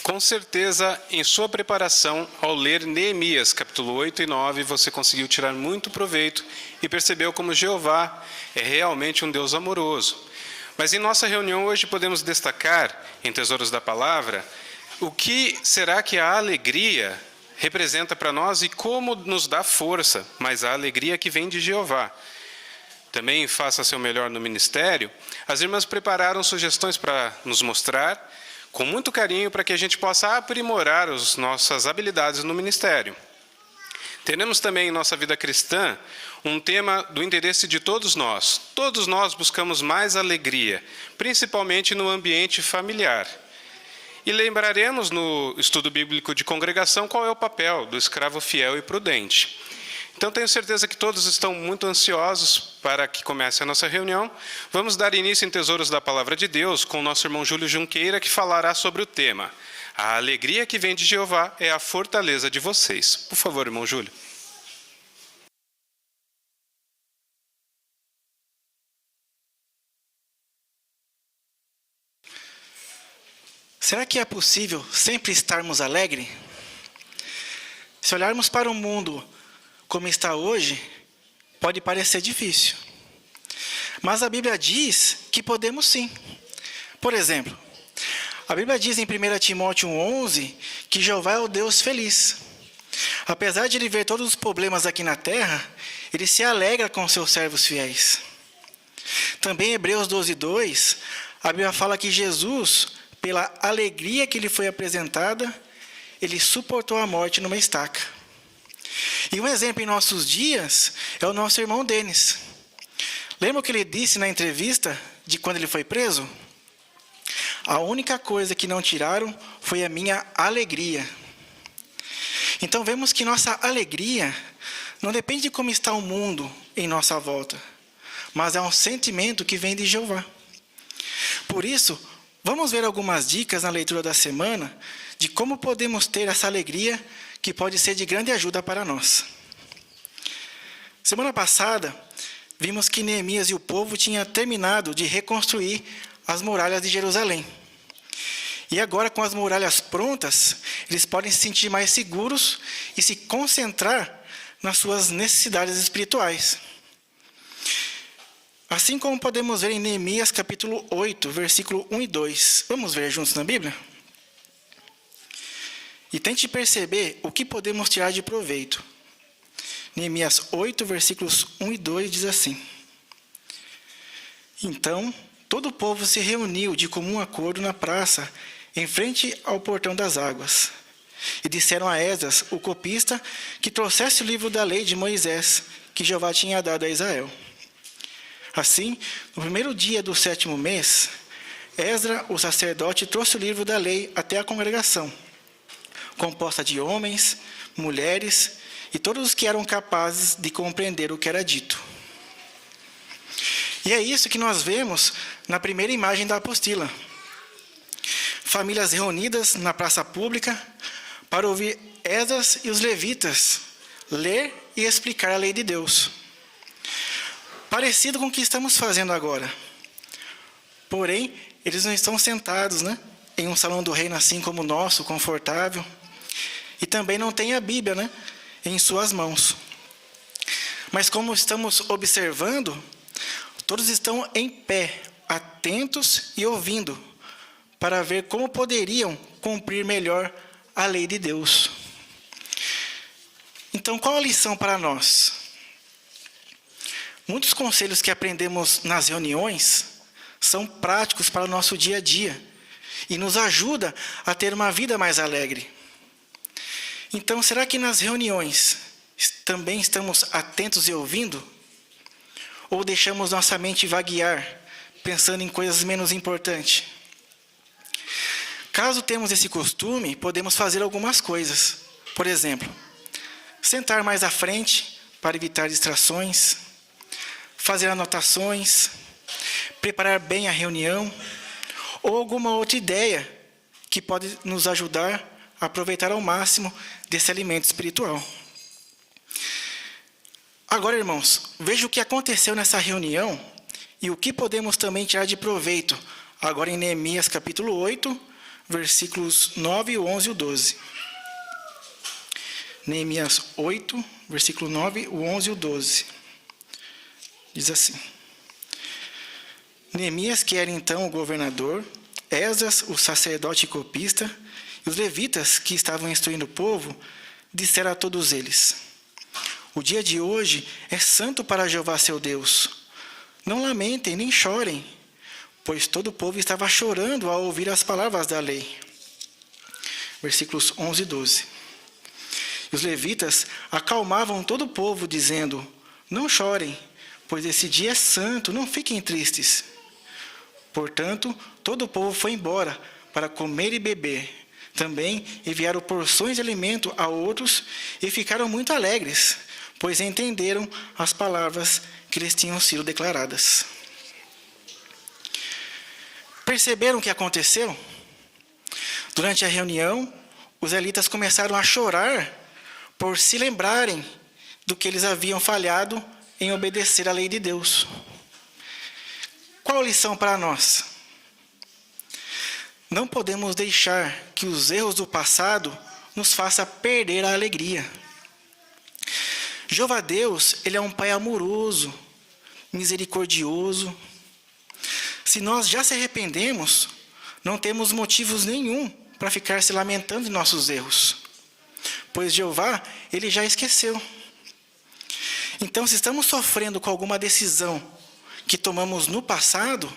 Com certeza, em sua preparação, ao ler Neemias, capítulo 8 e 9, você conseguiu tirar muito proveito e percebeu como Jeová é realmente um Deus amoroso. Mas em nossa reunião hoje podemos destacar, em Tesouros da Palavra, o que será que a alegria representa para nós e como nos dá força, mas a alegria que vem de Jeová. Também faça seu melhor no ministério. As irmãs prepararam sugestões para nos mostrar, com muito carinho, para que a gente possa aprimorar as nossas habilidades no ministério. Teremos também em nossa vida cristã um tema do interesse de todos nós. Todos nós buscamos mais alegria, principalmente no ambiente familiar. E lembraremos no estudo bíblico de congregação qual é o papel do escravo fiel e prudente. Então, tenho certeza que todos estão muito ansiosos para que comece a nossa reunião. Vamos dar início em Tesouros da Palavra de Deus com o nosso irmão Júlio Junqueira, que falará sobre o tema. A alegria que vem de Jeová é a fortaleza de vocês. Por favor, irmão Júlio. Será que é possível sempre estarmos alegres? Se olharmos para o mundo como está hoje, pode parecer difícil. Mas a Bíblia diz que podemos sim. Por exemplo, a Bíblia diz em 1 Timóteo 1,11 que Jeová é o Deus feliz. Apesar de ele ver todos os problemas aqui na terra, ele se alegra com seus servos fiéis. Também em Hebreus 12,2, a Bíblia fala que Jesus, pela alegria que lhe foi apresentada, ele suportou a morte numa estaca. E um exemplo em nossos dias é o nosso irmão Denis. Lembra o que ele disse na entrevista de quando ele foi preso? A única coisa que não tiraram foi a minha alegria. Então vemos que nossa alegria não depende de como está o mundo em nossa volta, mas é um sentimento que vem de Jeová. Por isso, vamos ver algumas dicas na leitura da semana de como podemos ter essa alegria que pode ser de grande ajuda para nós. Semana passada, vimos que Neemias e o povo tinham terminado de reconstruir as muralhas de Jerusalém. E agora, com as muralhas prontas, eles podem se sentir mais seguros e se concentrar nas suas necessidades espirituais. Assim como podemos ver em Neemias capítulo 8, versículo 1 e 2. Vamos ver juntos na Bíblia? E tente perceber o que podemos tirar de proveito. Neemias 8, versículos 1 e 2 diz assim: Então, todo o povo se reuniu de comum acordo na praça, em frente ao portão das águas. E disseram a Esdras, o copista, que trouxesse o livro da lei de Moisés, que Jeová tinha dado a Israel. Assim, no primeiro dia do 7º mês, Esdras, o sacerdote, trouxe o livro da lei até a congregação, composta de homens, mulheres e todos os que eram capazes de compreender o que era dito. E é isso que nós vemos na primeira imagem da apostila. Famílias reunidas na praça pública para ouvir Esdras e os levitas ler e explicar a lei de Deus. Parecido com o que estamos fazendo agora. Porém, eles não estão sentados, em um salão do reino assim como o nosso, confortável. E também não tem a Bíblia, em suas mãos. Mas como estamos observando, todos estão em pé, atentos e ouvindo, para ver como poderiam cumprir melhor a lei de Deus. Então, qual a lição para nós? Muitos conselhos que aprendemos nas reuniões são práticos para o nosso dia a dia e nos ajuda a ter uma vida mais alegre. Então, será que nas reuniões também estamos atentos e ouvindo? Ou deixamos nossa mente vaguear, pensando em coisas menos importantes? Caso temos esse costume, podemos fazer algumas coisas. Por exemplo, sentar mais à frente para evitar distrações, fazer anotações, preparar bem a reunião, ou alguma outra ideia que pode nos ajudar a aproveitar ao máximo desse alimento espiritual. Agora, irmãos, veja o que aconteceu nessa reunião e o que podemos também tirar de proveito, agora em Neemias capítulo 8, versículos 9, 11 e 12. Neemias 8, versículo 9, o 11 e o 12. Diz assim: Neemias, que era então o governador, Esdras, o sacerdote e copista, e os levitas que estavam instruindo o povo, disseram a todos eles: O dia de hoje é santo para Jeová seu Deus. Não lamentem nem chorem, pois todo o povo estava chorando ao ouvir as palavras da lei. Versículos 11 e 12. E os levitas acalmavam todo o povo, dizendo: Não chorem, pois esse dia é santo, não fiquem tristes. Portanto, todo o povo foi embora para comer e beber. Também enviaram porções de alimento a outros e ficaram muito alegres, pois entenderam as palavras que lhes tinham sido declaradas. Perceberam o que aconteceu? Durante a reunião, os israelitas começaram a chorar por se lembrarem do que eles haviam falhado em obedecer à lei de Deus. Qual a lição para nós? Não podemos deixar que os erros do passado nos façam perder a alegria. Jeová Deus, Ele é um Pai amoroso, misericordioso. Se nós já se arrependemos, não temos motivos nenhum para ficar se lamentando de nossos erros, pois Jeová, Ele já esqueceu. Então, se estamos sofrendo com alguma decisão que tomamos no passado,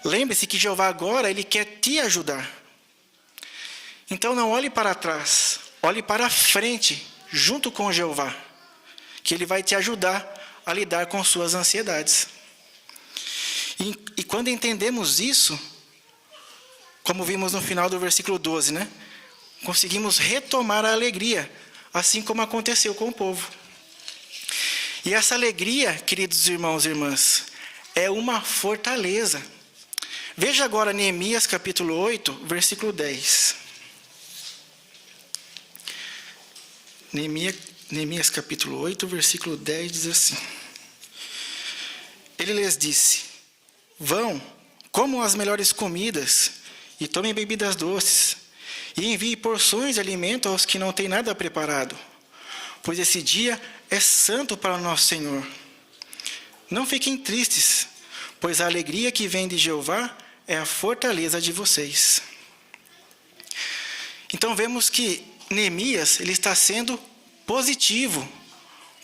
lembre-se que Jeová agora, Ele quer te ajudar. Então não olhe para trás, olhe para frente, junto com Jeová, que Ele vai te ajudar a lidar com suas ansiedades. E quando entendemos isso, como vimos no final do versículo 12, conseguimos retomar a alegria, assim como aconteceu com o povo. E essa alegria, queridos irmãos e irmãs, é uma fortaleza. Veja agora Neemias capítulo 8, versículo 10. Neemias capítulo 8, versículo 10 diz assim: Ele lhes disse: Vão, comam as melhores comidas e tomem bebidas doces, e enviem porções de alimento aos que não têm nada preparado, pois esse dia é santo para o nosso Senhor. Não fiquem tristes, pois a alegria que vem de Jeová é a fortaleza de vocês. Então vemos que Neemias, ele está sendo positivo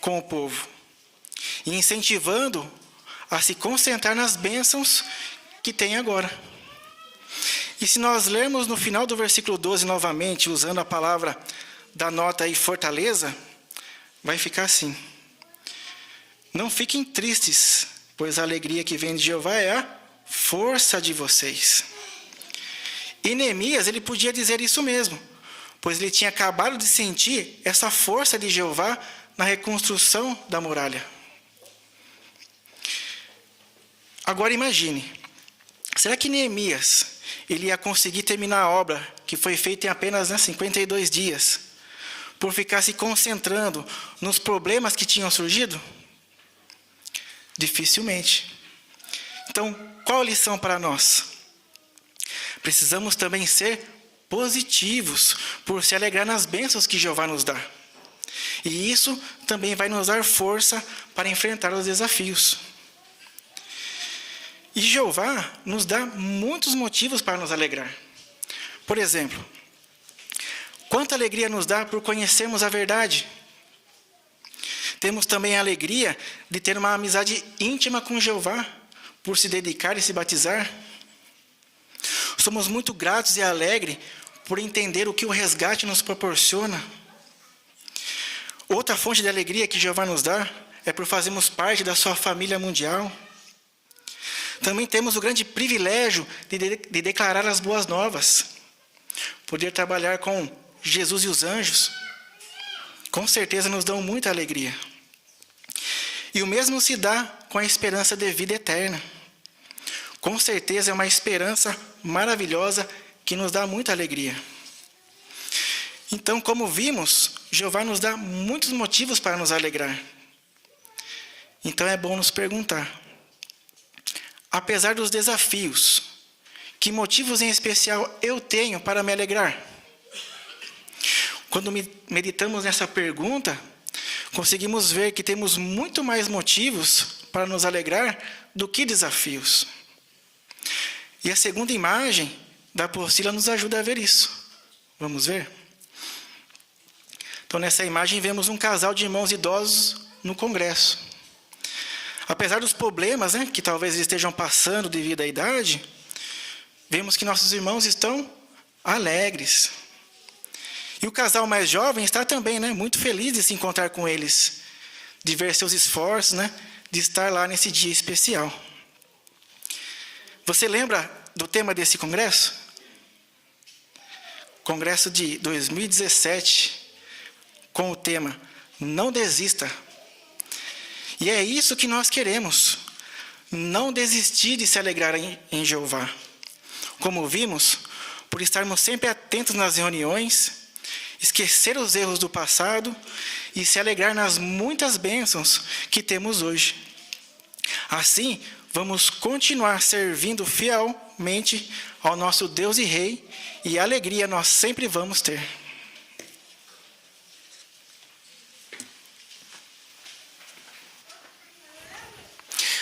com o povo e incentivando a se concentrar nas bênçãos que tem agora. E se nós lermos no final do versículo 12 novamente, usando a palavra da nota aí, fortaleza, vai ficar assim: Não fiquem tristes, pois a alegria que vem de Jeová é a força de vocês. E Neemias, ele podia dizer isso mesmo, pois ele tinha acabado de sentir essa força de Jeová na reconstrução da muralha. Agora imagine, será que Neemias ele ia conseguir terminar a obra que foi feita em apenas 52 dias, por ficar se concentrando nos problemas que tinham surgido? Dificilmente. Então, qual a lição para nós? Precisamos também ser positivos, por se alegrar nas bênçãos que Jeová nos dá. E isso também vai nos dar força para enfrentar os desafios. E Jeová nos dá muitos motivos para nos alegrar. Por exemplo, quanta alegria nos dá por conhecermos a verdade. Temos também a alegria de ter uma amizade íntima com Jeová, por se dedicar e se batizar. Somos muito gratos e alegres por entender o que o resgate nos proporciona. Outra fonte de alegria que Jeová nos dá é por fazermos parte da sua família mundial. Também temos o grande privilégio de declarar as boas novas. Poder trabalhar com Jesus e os anjos, com certeza nos dão muita alegria. E o mesmo se dá com a esperança de vida eterna. Com certeza é uma esperança maravilhosa que nos dá muita alegria. Então, como vimos, Jeová nos dá muitos motivos para nos alegrar. Então é bom nos perguntar: apesar dos desafios Que motivos em especial eu tenho para me alegrar? Quando meditamos nessa pergunta, conseguimos ver que temos muito mais motivos para nos alegrar do que desafios. E a segunda imagem da apostila nos ajuda a ver isso. Vamos ver? Então, nessa imagem, vemos um casal de irmãos idosos no congresso. Apesar dos problemas, que talvez eles estejam passando devido à idade, vemos que nossos irmãos estão alegres. E o casal mais jovem está também, muito feliz de se encontrar com eles, de ver seus esforços, de estar lá nesse dia especial. Você lembra do tema desse congresso? Congresso de 2017, com o tema Não Desista. E é isso que nós queremos, não desistir de se alegrar em Jeová. Como vimos, por estarmos sempre atentos nas reuniões, esquecer os erros do passado e se alegrar nas muitas bênçãos que temos hoje. Assim, vamos continuar servindo fielmente ao nosso Deus e Rei, e alegria nós sempre vamos ter.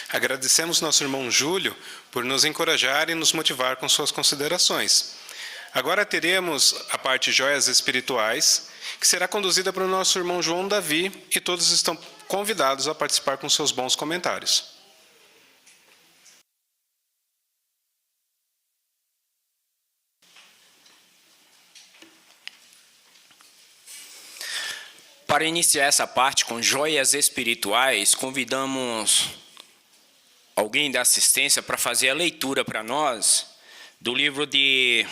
Agradecemos nosso irmão Júlio por nos encorajar e nos motivar com suas considerações. Agora teremos a parte Joias Espirituais, que será conduzida pelo nosso irmão João Davi, e todos estão convidados a participar com seus bons comentários. Para iniciar essa parte com joias espirituais, convidamos alguém da assistência para fazer a leitura para nós do livro de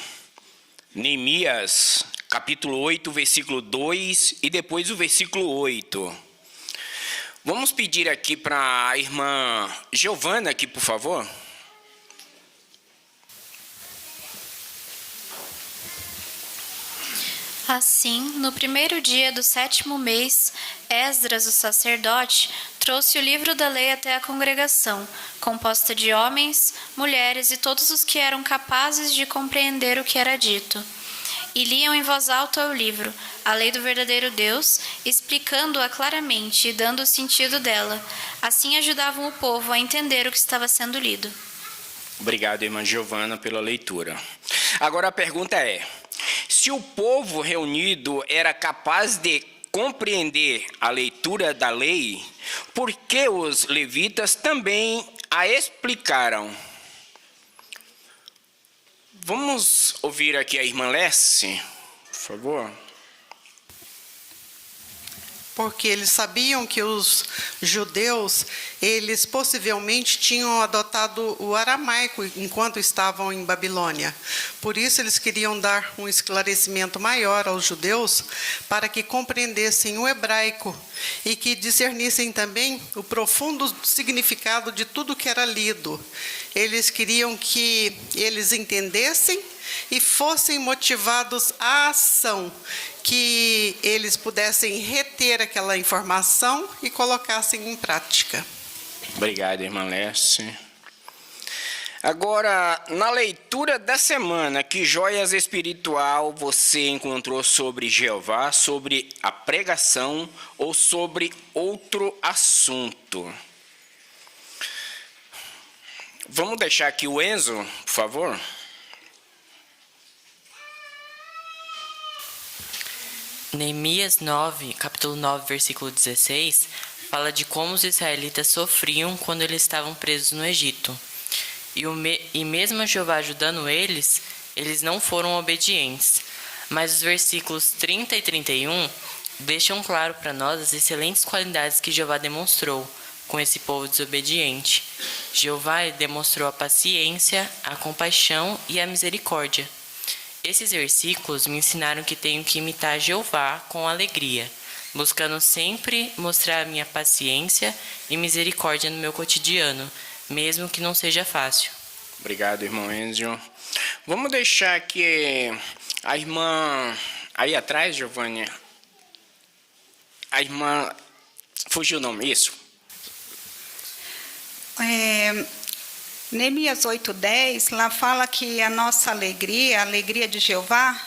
Neemias, capítulo 8, versículo 2 e depois o versículo 8. Vamos pedir aqui para a irmã Giovana aqui, por favor. Assim, no primeiro dia do 7º mês, Esdras, o sacerdote, trouxe o livro da lei até a congregação, composta de homens, mulheres e todos os que eram capazes de compreender o que era dito. E liam em voz alta o livro, a lei do verdadeiro Deus, explicando-a claramente e dando o sentido dela. Assim ajudavam o povo a entender o que estava sendo lido. Obrigado, irmã Giovana, pela leitura. Agora a pergunta é: se o povo reunido era capaz de compreender a leitura da lei, por que os levitas também a explicaram? Vamos ouvir aqui a irmã Lessie, por favor. Porque eles sabiam que os judeus, eles possivelmente tinham adotado o aramaico enquanto estavam em Babilônia. Por isso eles queriam dar um esclarecimento maior aos judeus para que compreendessem o hebraico e que discernissem também o profundo significado de tudo que era lido. Eles queriam que eles entendessem e fossem motivados à ação, que eles pudessem reter aquela informação e colocassem em prática. Obrigado, irmã Lessie. Agora, na leitura da semana, que joias espiritual você encontrou sobre Jeová, sobre a pregação ou sobre outro assunto? Vamos deixar aqui o Enzo, por favor. Neemias 9, capítulo 9, versículo 16, fala de como os israelitas sofriam quando eles estavam presos no Egito. E mesmo Jeová ajudando eles, eles não foram obedientes. Mas os versículos 30 e 31 deixam claro para nós as excelentes qualidades que Jeová demonstrou com esse povo desobediente. Jeová demonstrou a paciência, a compaixão e a misericórdia. Esses versículos me ensinaram que tenho que imitar Jeová com alegria, buscando sempre mostrar a minha paciência e misericórdia no meu cotidiano, mesmo que não seja fácil. Obrigado, irmão Enzo. Vamos deixar aqui a irmã aí atrás, Giovânia. A irmã fugiu o nome, isso? Neemias 8:10, lá fala que a nossa alegria, a alegria de Jeová,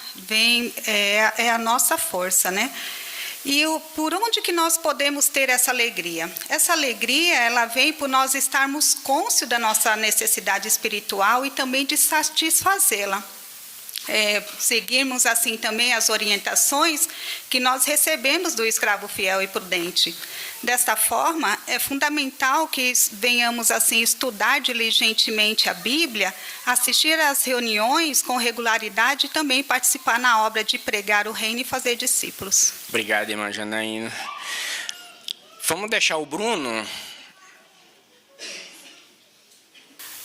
é a nossa força, né? E por onde que nós podemos ter essa alegria? Essa alegria, ela vem por nós estarmos cônscios da nossa necessidade espiritual e também de satisfazê-la. Seguirmos assim também as orientações que nós recebemos do escravo fiel e prudente. Desta forma, é fundamental que venhamos assim estudar diligentemente a Bíblia, assistir às reuniões com regularidade e também participar na obra de pregar o reino e fazer discípulos. Obrigado, irmã Janaína. Vamos deixar o Bruno.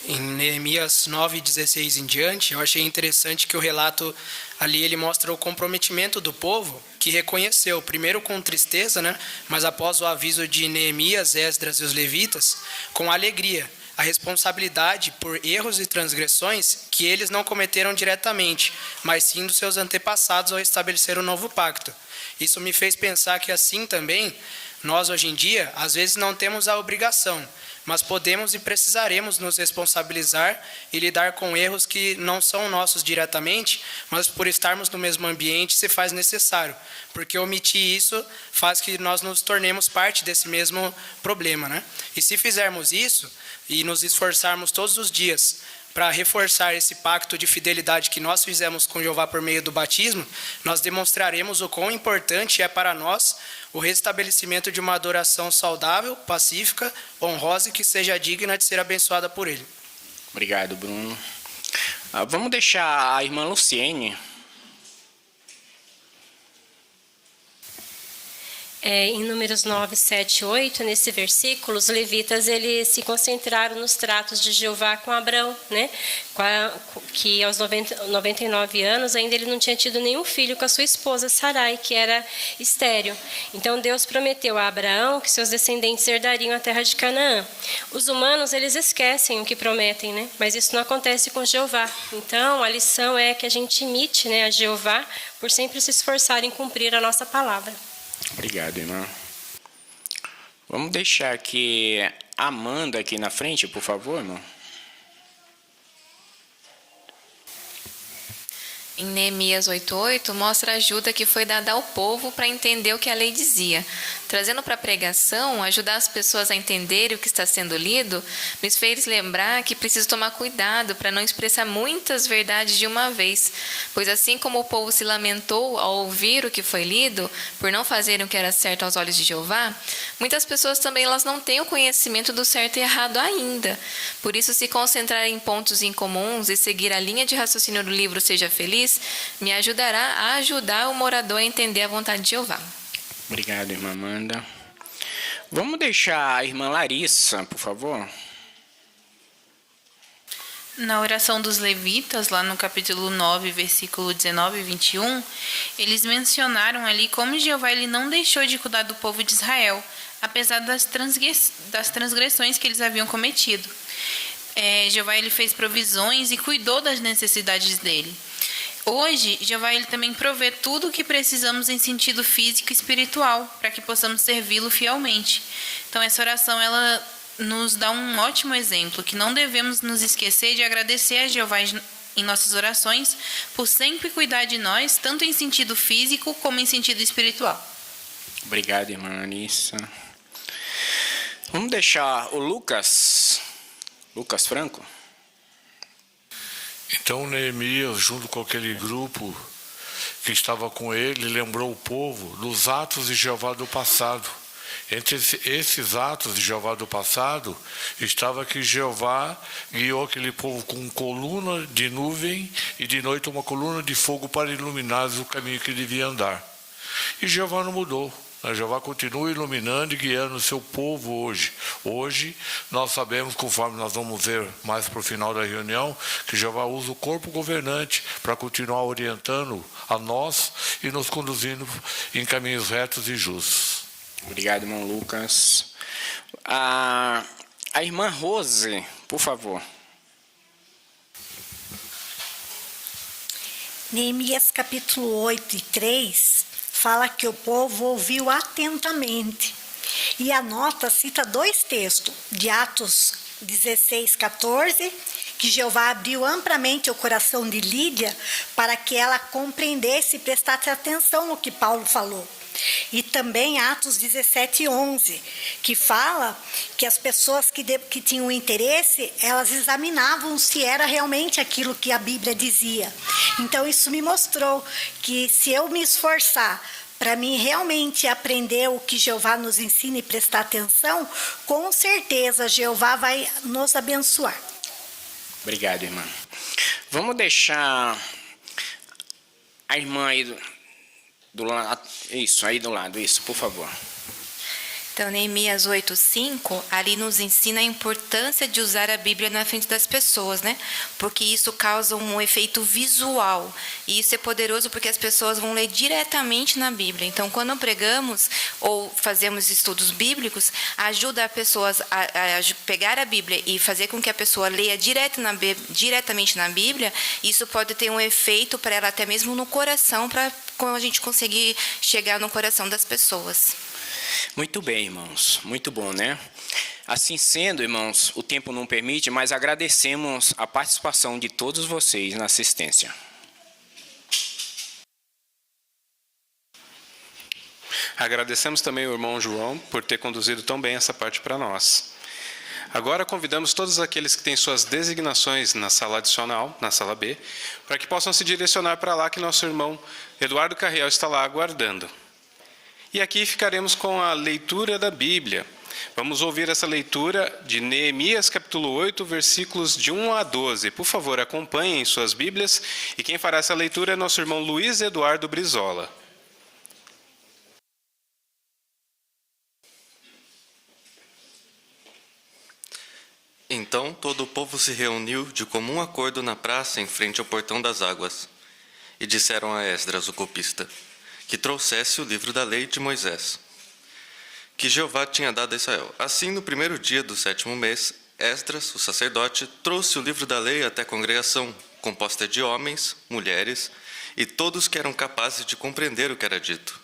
Em Neemias 9:16 em diante, eu achei interessante que o relato ali ele mostra o comprometimento do povo, que reconheceu, primeiro com tristeza, né, mas após o aviso de Neemias, Esdras e os levitas, com alegria, a responsabilidade por erros e transgressões que eles não cometeram diretamente, mas sim dos seus antepassados ao estabelecer um novo pacto. Isso me fez pensar que assim também, nós hoje em dia, às vezes não temos a obrigação, mas podemos e precisaremos nos responsabilizar e lidar com erros que não são nossos diretamente, mas por estarmos no mesmo ambiente se faz necessário, porque omitir isso faz que nós nos tornemos parte desse mesmo problema, né? E se fizermos isso e nos esforçarmos todos os dias para reforçar esse pacto de fidelidade que nós fizemos com Jeová por meio do batismo, nós demonstraremos o quão importante é para nós o restabelecimento de uma adoração saudável, pacífica, honrosa e que seja digna de ser abençoada por Ele. Obrigado, Bruno. Vamos deixar a irmã Luciene. Em Números 9, 7, 8, nesse versículo, os levitas eles se concentraram nos tratos de Jeová com Abrão, né? Que aos 99 anos ainda ele não tinha tido nenhum filho com a sua esposa Sarai, que era estéril. Então Deus prometeu a Abraão que seus descendentes herdariam a terra de Canaã. Os humanos eles esquecem o que prometem, né? Mas isso não acontece com Jeová. Então a lição é que a gente imite, né, a Jeová por sempre se esforçar em cumprir a nossa palavra. Obrigado, irmã. Vamos deixar aqui a Amanda aqui na frente, por favor, irmão. Em Neemias 8:8, mostra a ajuda que foi dada ao povo para entender o que a lei dizia. Trazendo para a pregação, ajudar as pessoas a entenderem o que está sendo lido, me fez lembrar que preciso tomar cuidado para não expressar muitas verdades de uma vez, pois assim como o povo se lamentou ao ouvir o que foi lido, por não fazerem o que era certo aos olhos de Jeová, muitas pessoas também elas não têm o conhecimento do certo e errado ainda. Por isso, se concentrar em pontos incomuns e seguir a linha de raciocínio do livro Seja Feliz, me ajudará a ajudar o morador a entender a vontade de Jeová. Obrigado, irmã Amanda. Vamos deixar a irmã Larissa, por favor. Na oração dos levitas, lá no capítulo 9, versículo 19 e 21, eles mencionaram ali como Jeová ele não deixou de cuidar do povo de Israel, apesar das transgressões que eles haviam cometido. Jeová ele fez provisões e cuidou das necessidades dele. Hoje, Jeová ele também provê tudo o que precisamos em sentido físico e espiritual, para que possamos servi-lo fielmente. Então, essa oração ela nos dá um ótimo exemplo, que não devemos nos esquecer de agradecer a Jeová em nossas orações, por sempre cuidar de nós, tanto em sentido físico como em sentido espiritual. Obrigado, irmã Larissa. Vamos deixar o Lucas Franco. Então Neemias, junto com aquele grupo que estava com ele, lembrou o povo dos atos de Jeová do passado. Entre esses atos de Jeová do passado, estava que Jeová guiou aquele povo com coluna de nuvem e de noite uma coluna de fogo para iluminar o caminho que devia andar. E Jeová não mudou. Jeová continua iluminando e guiando o seu povo hoje. Hoje, nós sabemos, conforme nós vamos ver mais para o final da reunião, que Jeová usa o corpo governante para continuar orientando a nós e nos conduzindo em caminhos retos e justos. Obrigado, irmão Lucas. A irmã Rose, por favor. Neemias capítulo 8 e 3 fala que o povo ouviu atentamente. E a nota cita dois textos, de Atos 16:14, que Jeová abriu amplamente o coração de Lídia para que ela compreendesse e prestasse atenção no que Paulo falou. E também Atos 17:11, que fala que as pessoas que tinham interesse, elas examinavam se era realmente aquilo que a Bíblia dizia. Então isso me mostrou que se eu me esforçar para mim realmente aprender o que Jeová nos ensina e prestar atenção, com certeza Jeová vai nos abençoar. Obrigado, irmã. Vamos deixar a irmã aí do lado. Isso, aí do lado, isso, por favor. Então, Neemias 8:5, ali nos ensina a importância de usar a Bíblia na frente das pessoas, né? Porque isso causa um efeito visual. E isso é poderoso porque as pessoas vão ler diretamente na Bíblia. Então, quando pregamos ou fazemos estudos bíblicos, ajuda as pessoas a pegar a Bíblia e fazer com que a pessoa leia diretamente na Bíblia. Isso pode ter um efeito para ela até mesmo no coração, para a gente conseguir chegar no coração das pessoas. Muito bem, irmãos. Muito bom, né? Assim sendo, irmãos, o tempo não permite, mas agradecemos a participação de todos vocês na assistência. Agradecemos também o irmão João por ter conduzido tão bem essa parte para nós. Agora convidamos todos aqueles que têm suas designações na sala adicional, na sala B, para que possam se direcionar para lá, que nosso irmão Eduardo Carriel está lá aguardando. E aqui ficaremos com a leitura da Bíblia. Vamos ouvir essa leitura de Neemias capítulo 8, versículos de 1 a 12. Por favor, acompanhem suas Bíblias. E quem fará essa leitura é nosso irmão Luiz Eduardo Brizola. Então todo o povo se reuniu de comum acordo na praça em frente ao portão das águas. E disseram a Esdras, o copista, que trouxesse o livro da lei de Moisés, que Jeová tinha dado a Israel. Assim, no primeiro dia do 7º mês, Esdras, o sacerdote, trouxe o livro da lei até a congregação, composta de homens, mulheres e todos que eram capazes de compreender o que era dito.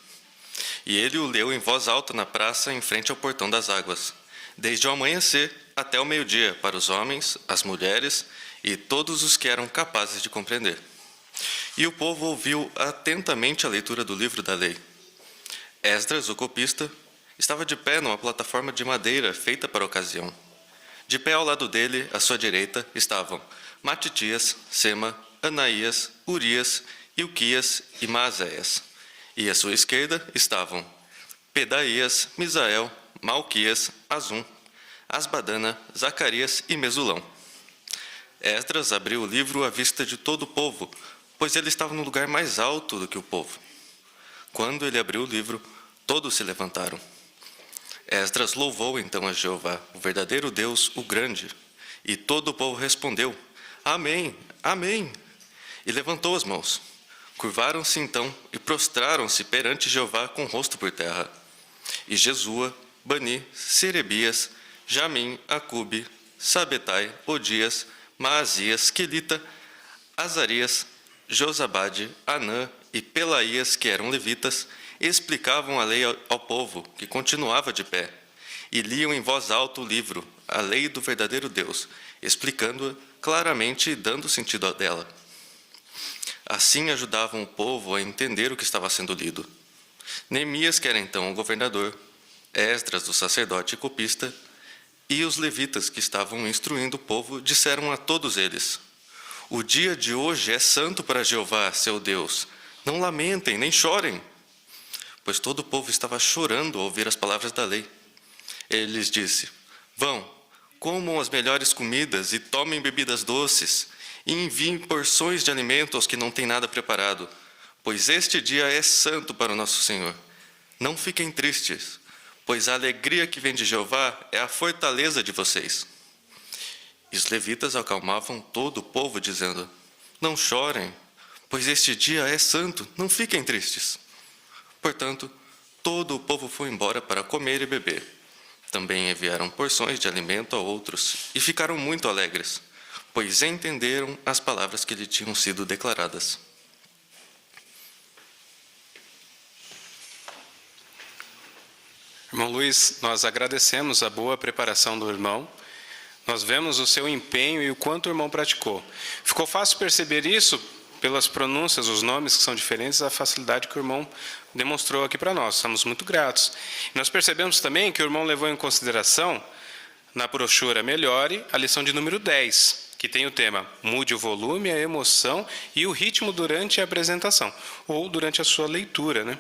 E ele o leu em voz alta na praça, em frente ao portão das águas, desde o amanhecer até o meio-dia, para os homens, as mulheres e todos os que eram capazes de compreender. E o povo ouviu atentamente a leitura do livro da lei. Esdras, o copista, estava de pé numa plataforma de madeira feita para a ocasião. De pé ao lado dele, à sua direita, estavam Matitias, Sema, Anaías, Urias, Ilquias e Maazéias. E à sua esquerda estavam Pedaías, Misael, Malquias, Azum, Asbadana, Zacarias e Mesulão. Esdras abriu o livro à vista de todo o povo, pois ele estava no lugar mais alto do que o povo. Quando ele abriu o livro, todos se levantaram. Esdras louvou então a Jeová, o verdadeiro Deus, o grande, e todo o povo respondeu, Amém, Amém, e levantou as mãos. Curvaram-se então e prostraram-se perante Jeová com o rosto por terra. E Jesua, Bani, Serebias, Jamim, Acube, Sabetai, Odias, Maazias, Quelita, Azarias, Josabade, Anã e Pelaías, que eram levitas, explicavam a lei ao povo, que continuava de pé, e liam em voz alta o livro, a lei do verdadeiro Deus, explicando-a claramente e dando sentido dela. Assim ajudavam o povo a entender o que estava sendo lido. Neemias, que era então o governador, Esdras, o sacerdote e copista, e os levitas que estavam instruindo o povo, disseram a todos eles, O dia de hoje é santo para Jeová, seu Deus. Não lamentem, nem chorem. Pois todo o povo estava chorando ao ouvir as palavras da lei. Ele lhes disse, Vão, comam as melhores comidas e tomem bebidas doces, e enviem porções de alimento aos que não têm nada preparado, pois este dia é santo para o nosso Senhor. Não fiquem tristes, pois a alegria que vem de Jeová é a fortaleza de vocês. E os levitas acalmavam todo o povo, dizendo, Não chorem, pois este dia é santo, não fiquem tristes. Portanto, todo o povo foi embora para comer e beber. Também enviaram porções de alimento a outros e ficaram muito alegres, pois entenderam as palavras que lhe tinham sido declaradas. Irmão Luiz, nós agradecemos a boa preparação do irmão. Nós vemos o seu empenho e o quanto o irmão praticou. Ficou fácil perceber isso pelas pronúncias, os nomes que são diferentes, a facilidade que o irmão demonstrou aqui para nós. Estamos muito gratos. Nós percebemos também que o irmão levou em consideração, na brochura Melhore, a lição de número 10, que tem o tema Mude o volume, a emoção e o ritmo durante a apresentação, ou durante a sua leitura, né?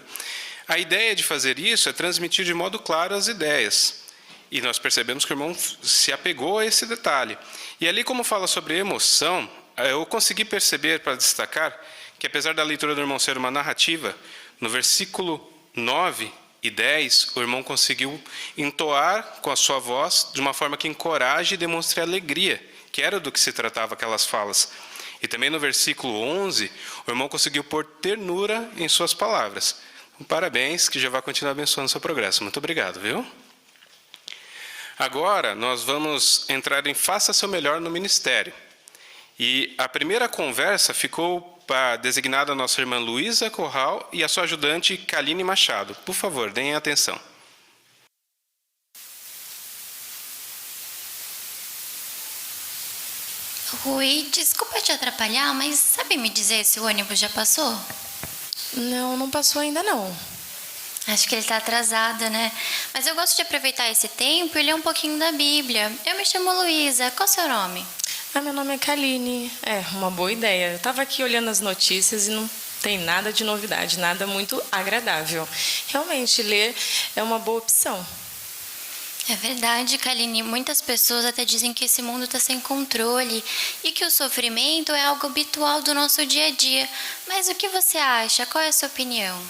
A ideia de fazer isso é transmitir de modo claro as ideias. E nós percebemos que o irmão se apegou a esse detalhe. E ali, como fala sobre emoção, eu consegui perceber, para destacar, que apesar da leitura do irmão ser uma narrativa, no versículo 9 e 10, o irmão conseguiu entoar com a sua voz de uma forma que encoraje e demonstre alegria, que era do que se tratava aquelas falas. E também no versículo 11, o irmão conseguiu pôr ternura em suas palavras. Parabéns, que Jeová continue abençoando o seu progresso. Muito obrigado, viu? Agora, nós vamos entrar em Faça Seu Melhor no Ministério. E a primeira conversa ficou designada a nossa irmã Luísa Corral e a sua ajudante Kaline Machado. Por favor, deem atenção. Rui, desculpa te atrapalhar, mas sabe me dizer se o ônibus já passou? Não, não passou ainda não. Acho que ele está atrasado, né? Mas eu gosto de aproveitar esse tempo e ler um pouquinho da Bíblia. Eu me chamo Luísa. Qual é o seu nome? Meu nome é Kaline. É, uma boa ideia. Eu estava aqui olhando as notícias e não tem nada de novidade, nada muito agradável. Realmente, ler é uma boa opção. É verdade, Kaline. Muitas pessoas até dizem que esse mundo está sem controle e que o sofrimento é algo habitual do nosso dia a dia. Mas o que você acha? Qual é a sua opinião?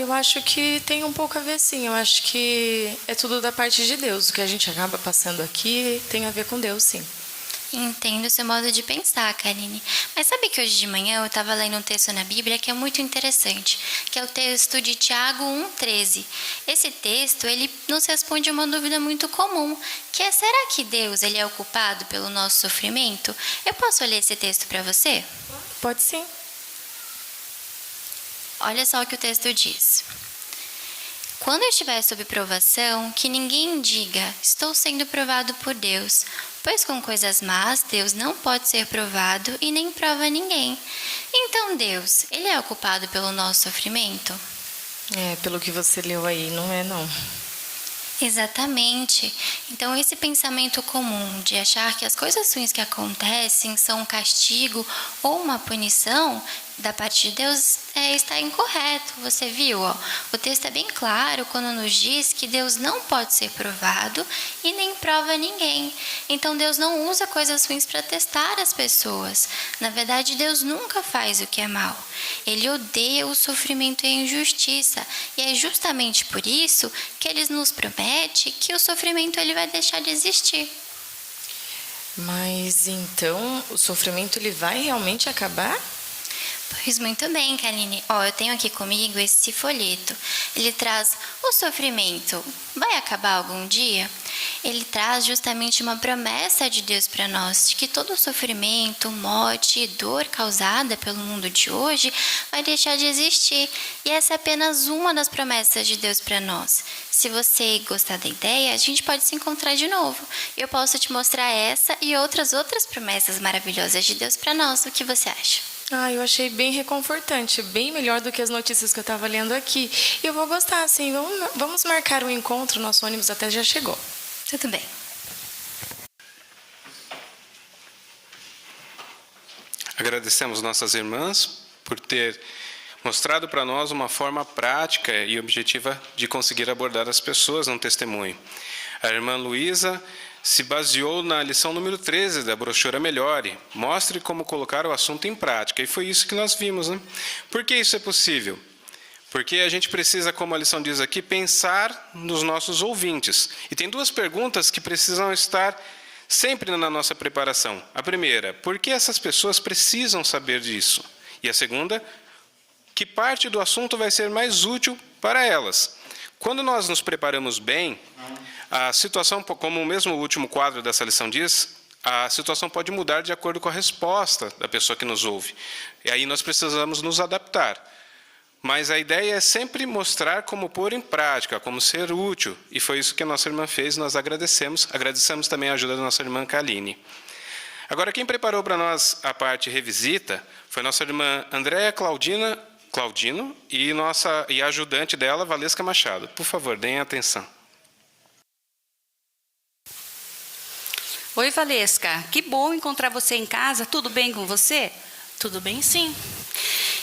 Eu acho que tem um pouco a ver, sim. Eu acho que é tudo da parte de Deus. O que a gente acaba passando aqui tem a ver com Deus, sim. Entendo o seu modo de pensar, Kaline. Mas sabe que hoje de manhã eu estava lendo um texto na Bíblia que é muito interessante, que é o texto de Tiago 1,13. Esse texto, ele nos responde uma dúvida muito comum, que é, será que Deus ele é o culpado pelo nosso sofrimento? Eu posso ler esse texto para você? Pode sim. Olha só o que o texto diz. Quando estiver sob provação, que ninguém diga, estou sendo provado por Deus, pois com coisas más Deus não pode ser provado e nem prova ninguém. Então Deus, ele é o culpado pelo nosso sofrimento? Pelo que você leu aí, não é não. Exatamente. Então esse pensamento comum de achar que as coisas ruins que acontecem são um castigo ou uma punição da parte de Deus está incorreto. Você viu? O texto é bem claro quando nos diz que Deus não pode ser provado e nem prova ninguém. Então Deus não usa coisas ruins para testar as pessoas. Na verdade, Deus nunca faz o que é mal. Ele odeia o sofrimento e a injustiça. E é justamente por isso que Ele nos promete que o sofrimento ele vai deixar de existir. Mas então o sofrimento ele vai realmente acabar? Pois muito bem, Kaline. Eu tenho aqui comigo esse folheto. Ele traz o sofrimento. Vai acabar algum dia? Ele traz justamente uma promessa de Deus para nós, de que todo sofrimento, morte e dor causada pelo mundo de hoje vai deixar de existir. E essa é apenas uma das promessas de Deus para nós. Se você gostar da ideia, a gente pode se encontrar de novo. Eu posso te mostrar essa e outras promessas maravilhosas de Deus para nós. O que você acha? Eu achei bem reconfortante, bem melhor do que as notícias que eu estava lendo aqui. E eu vou gostar, sim. Vamos marcar um encontro, nosso ônibus até já chegou. Tudo bem. Agradecemos nossas irmãs por ter mostrado para nós uma forma prática e objetiva de conseguir abordar as pessoas num testemunho. A irmã Luísa se baseou na lição número 13 da brochura Melhore. Mostre como colocar o assunto em prática. E foi isso que nós vimos, né? Por que isso é possível? Porque a gente precisa, como a lição diz aqui, pensar nos nossos ouvintes. E tem duas perguntas que precisam estar sempre na nossa preparação. A primeira, por que essas pessoas precisam saber disso? E a segunda, que parte do assunto vai ser mais útil para elas? Quando nós nos preparamos bem, a situação, como o mesmo último quadro dessa lição diz, a situação pode mudar de acordo com a resposta da pessoa que nos ouve. E aí nós precisamos nos adaptar. mas a ideia é sempre mostrar como pôr em prática, como ser útil. E foi isso que a nossa irmã fez, nós agradecemos. Agradecemos também a ajuda da nossa irmã Kaline. Agora, quem preparou para nós a parte revisita foi nossa irmã Andréa Claudino e a ajudante dela, Valesca Machado. Por favor, deem atenção. Oi, Valesca. Que bom encontrar você em casa. Tudo bem com você? Tudo bem, sim.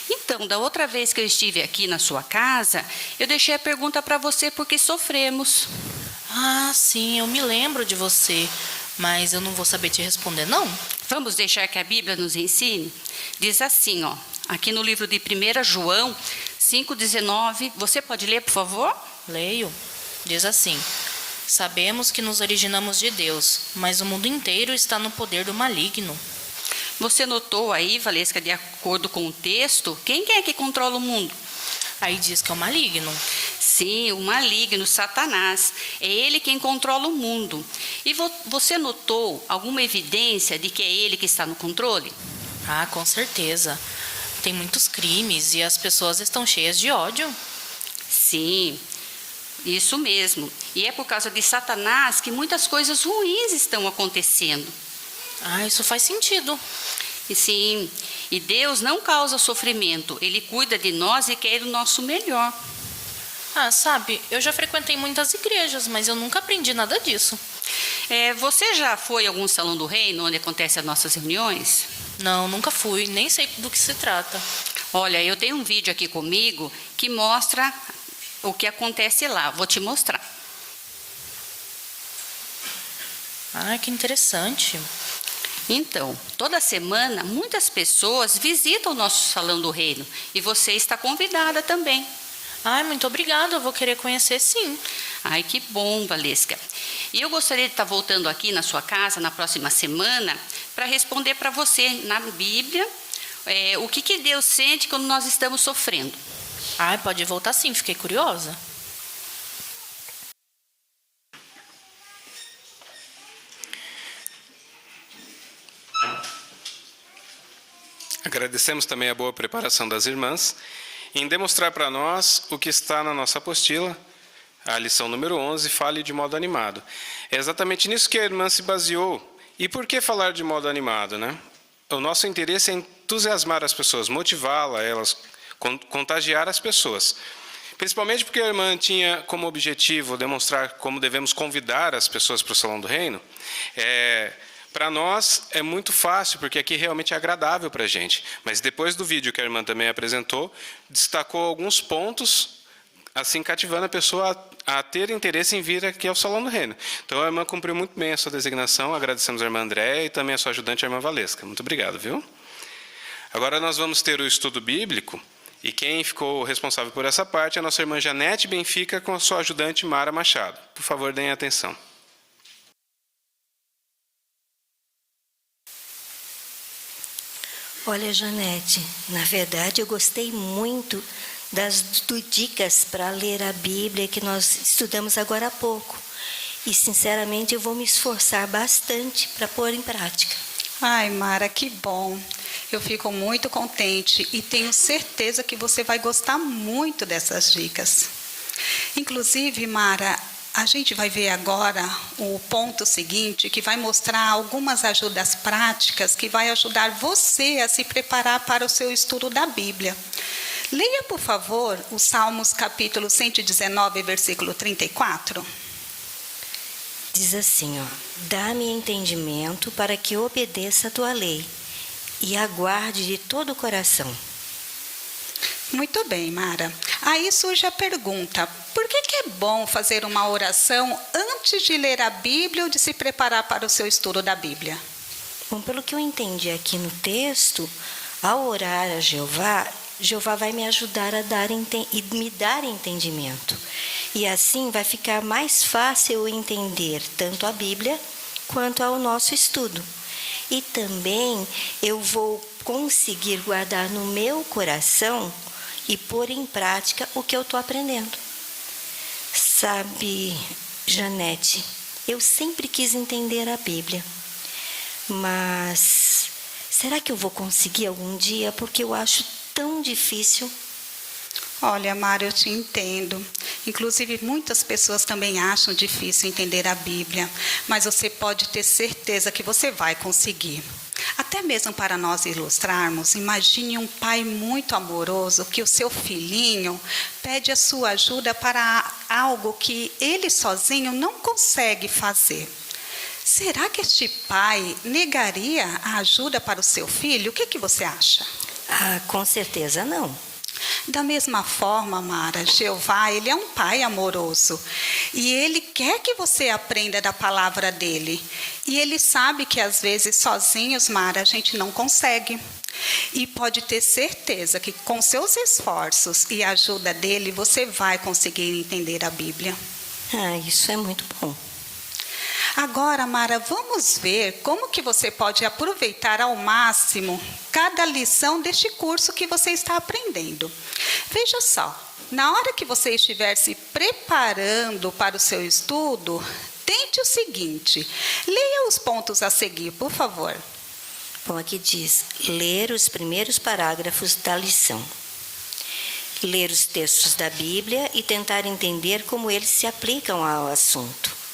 Então, da outra vez que eu estive aqui na sua casa, eu deixei a pergunta para você porque sofremos. Ah, sim, eu me lembro de você, mas eu não vou saber te responder, não. Vamos deixar que a Bíblia nos ensine? Diz assim, ó, aqui no livro de 1 João 5,19. Você pode ler, por favor? Leio. Diz assim: sabemos que nos originamos de Deus, mas o mundo inteiro está no poder do maligno. Você notou aí, Valesca, de acordo com o texto, quem é que controla o mundo? Aí diz que é o maligno. Sim, o maligno, Satanás. É ele quem controla o mundo. E você notou alguma evidência de que é ele que está no controle? Ah, com certeza. Tem muitos crimes e as pessoas estão cheias de ódio. Sim, isso mesmo. E é por causa de Satanás que muitas coisas ruins estão acontecendo. Ah, isso faz sentido. E sim, e Deus não causa sofrimento. Ele cuida de nós e quer o nosso melhor. Ah, sabe, eu já frequentei muitas igrejas, mas eu nunca aprendi nada disso. Você já foi a algum salão do reino onde acontecem as nossas reuniões? Não, nunca fui, nem sei do que se trata. Olha, eu tenho um vídeo aqui comigo que mostra o que acontece lá. Vou te mostrar. Ah, que interessante. Então, toda semana, muitas pessoas visitam o nosso salão do reino. E você está convidada também. Ai, muito obrigada, eu vou querer conhecer, sim. Ai, que bom, Valesca. E eu gostaria de estar voltando aqui na sua casa na próxima semana para responder para você na Bíblia o que Deus sente quando nós estamos sofrendo. Ai, pode voltar sim, fiquei curiosa. Agradecemos também a boa preparação das irmãs em demonstrar para nós o que está na nossa apostila, a lição número 11, fale de modo animado. É exatamente nisso que a irmã se baseou. E por que falar de modo animado, né? O nosso interesse é entusiasmar as pessoas, motivá-las, elas, contagiar as pessoas. Principalmente porque a irmã tinha como objetivo demonstrar como devemos convidar as pessoas para o Salão do Reino. Para nós é muito fácil, porque aqui realmente é agradável para a gente. Mas depois do vídeo que a irmã também apresentou, destacou alguns pontos, assim cativando a pessoa a ter interesse em vir aqui ao Salão do Reino. Então a irmã cumpriu muito bem a sua designação, agradecemos a irmã Andréa e também a sua ajudante, a irmã Valesca. Muito obrigado, viu? Agora nós vamos ter o estudo bíblico, e quem ficou responsável por essa parte é a nossa irmã Janete Benfica com a sua ajudante Mara Machado. Por favor, deem atenção. Olha, Janete, na verdade eu gostei muito das dicas para ler a Bíblia que nós estudamos agora há pouco. E, sinceramente, eu vou me esforçar bastante para pôr em prática. Ai, Mara, que bom. Eu fico muito contente e tenho certeza que você vai gostar muito dessas dicas. Inclusive, Mara, a gente vai ver agora o ponto seguinte, que vai mostrar algumas ajudas práticas que vai ajudar você a se preparar para o seu estudo da Bíblia. Leia, por favor, os Salmos capítulo 119, versículo 34. Diz assim, ó: dá-me entendimento para que obedeça a tua lei e aguarde de todo o coração. Muito bem, Mara. Aí surge a pergunta: por que é bom fazer uma oração antes de ler a Bíblia ou de se preparar para o seu estudo da Bíblia? Bom, pelo que eu entendi aqui no texto, ao orar a Jeová, Jeová vai me ajudar e me dar entendimento. E assim vai ficar mais fácil eu entender tanto a Bíblia quanto ao nosso estudo. E também eu vou conseguir guardar no meu coração e pôr em prática o que eu estou aprendendo. Sabe, Janete, eu sempre quis entender a Bíblia, mas será que eu vou conseguir algum dia? Porque eu acho tão difícil. Olha, Mara, eu te entendo. Inclusive, muitas pessoas também acham difícil entender a Bíblia, mas você pode ter certeza que você vai conseguir. Até mesmo para nós ilustrarmos, imagine um pai muito amoroso que o seu filhinho pede a sua ajuda para algo que ele sozinho não consegue fazer. Será que este pai negaria a ajuda para o seu filho? O que você acha? Ah, com certeza não. Da mesma forma, Mara, Jeová, ele é um pai amoroso. E ele quer que você aprenda da palavra dele. E ele sabe que às vezes sozinhos, Mara, a gente não consegue. E pode ter certeza que com seus esforços e a ajuda dele, você vai conseguir entender a Bíblia. Ah, isso é muito bom. Agora, Mara, vamos ver como que você pode aproveitar ao máximo cada lição deste curso que você está aprendendo. Veja só, na hora que você estiver se preparando para o seu estudo, tente o seguinte, leia os pontos a seguir, por favor. Bom, aqui diz, ler os primeiros parágrafos da lição. Ler os textos da Bíblia e tentar entender como eles se aplicam ao assunto.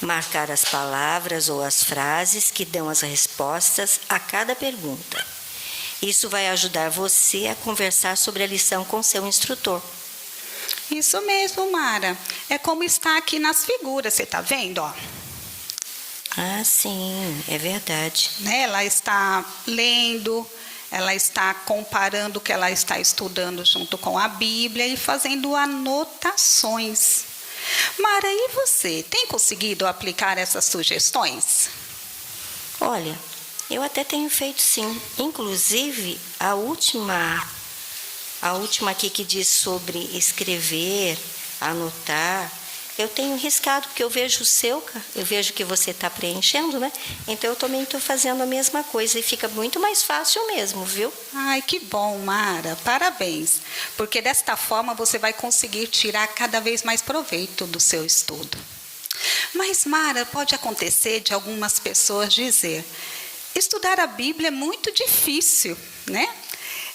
Marcar as palavras ou as frases que dão as respostas a cada pergunta. Isso vai ajudar você a conversar sobre a lição com seu instrutor. Isso mesmo, Mara. É como está aqui nas figuras, você está vendo? Ó. Ah, sim, é verdade. Ela está lendo, ela está comparando o que ela está estudando junto com a Bíblia e fazendo anotações. Mara, e você? Tem conseguido aplicar essas sugestões? Olha, eu até tenho feito sim. Inclusive, a última aqui que diz sobre escrever, anotar, eu tenho riscado, porque eu vejo o seu, eu vejo que você está preenchendo, né? Então, eu também estou fazendo a mesma coisa e fica muito mais fácil mesmo, viu? Ai, que bom, Mara. Parabéns. Porque desta forma você vai conseguir tirar cada vez mais proveito do seu estudo. Mas, Mara, pode acontecer de algumas pessoas dizer, estudar a Bíblia é muito difícil, né?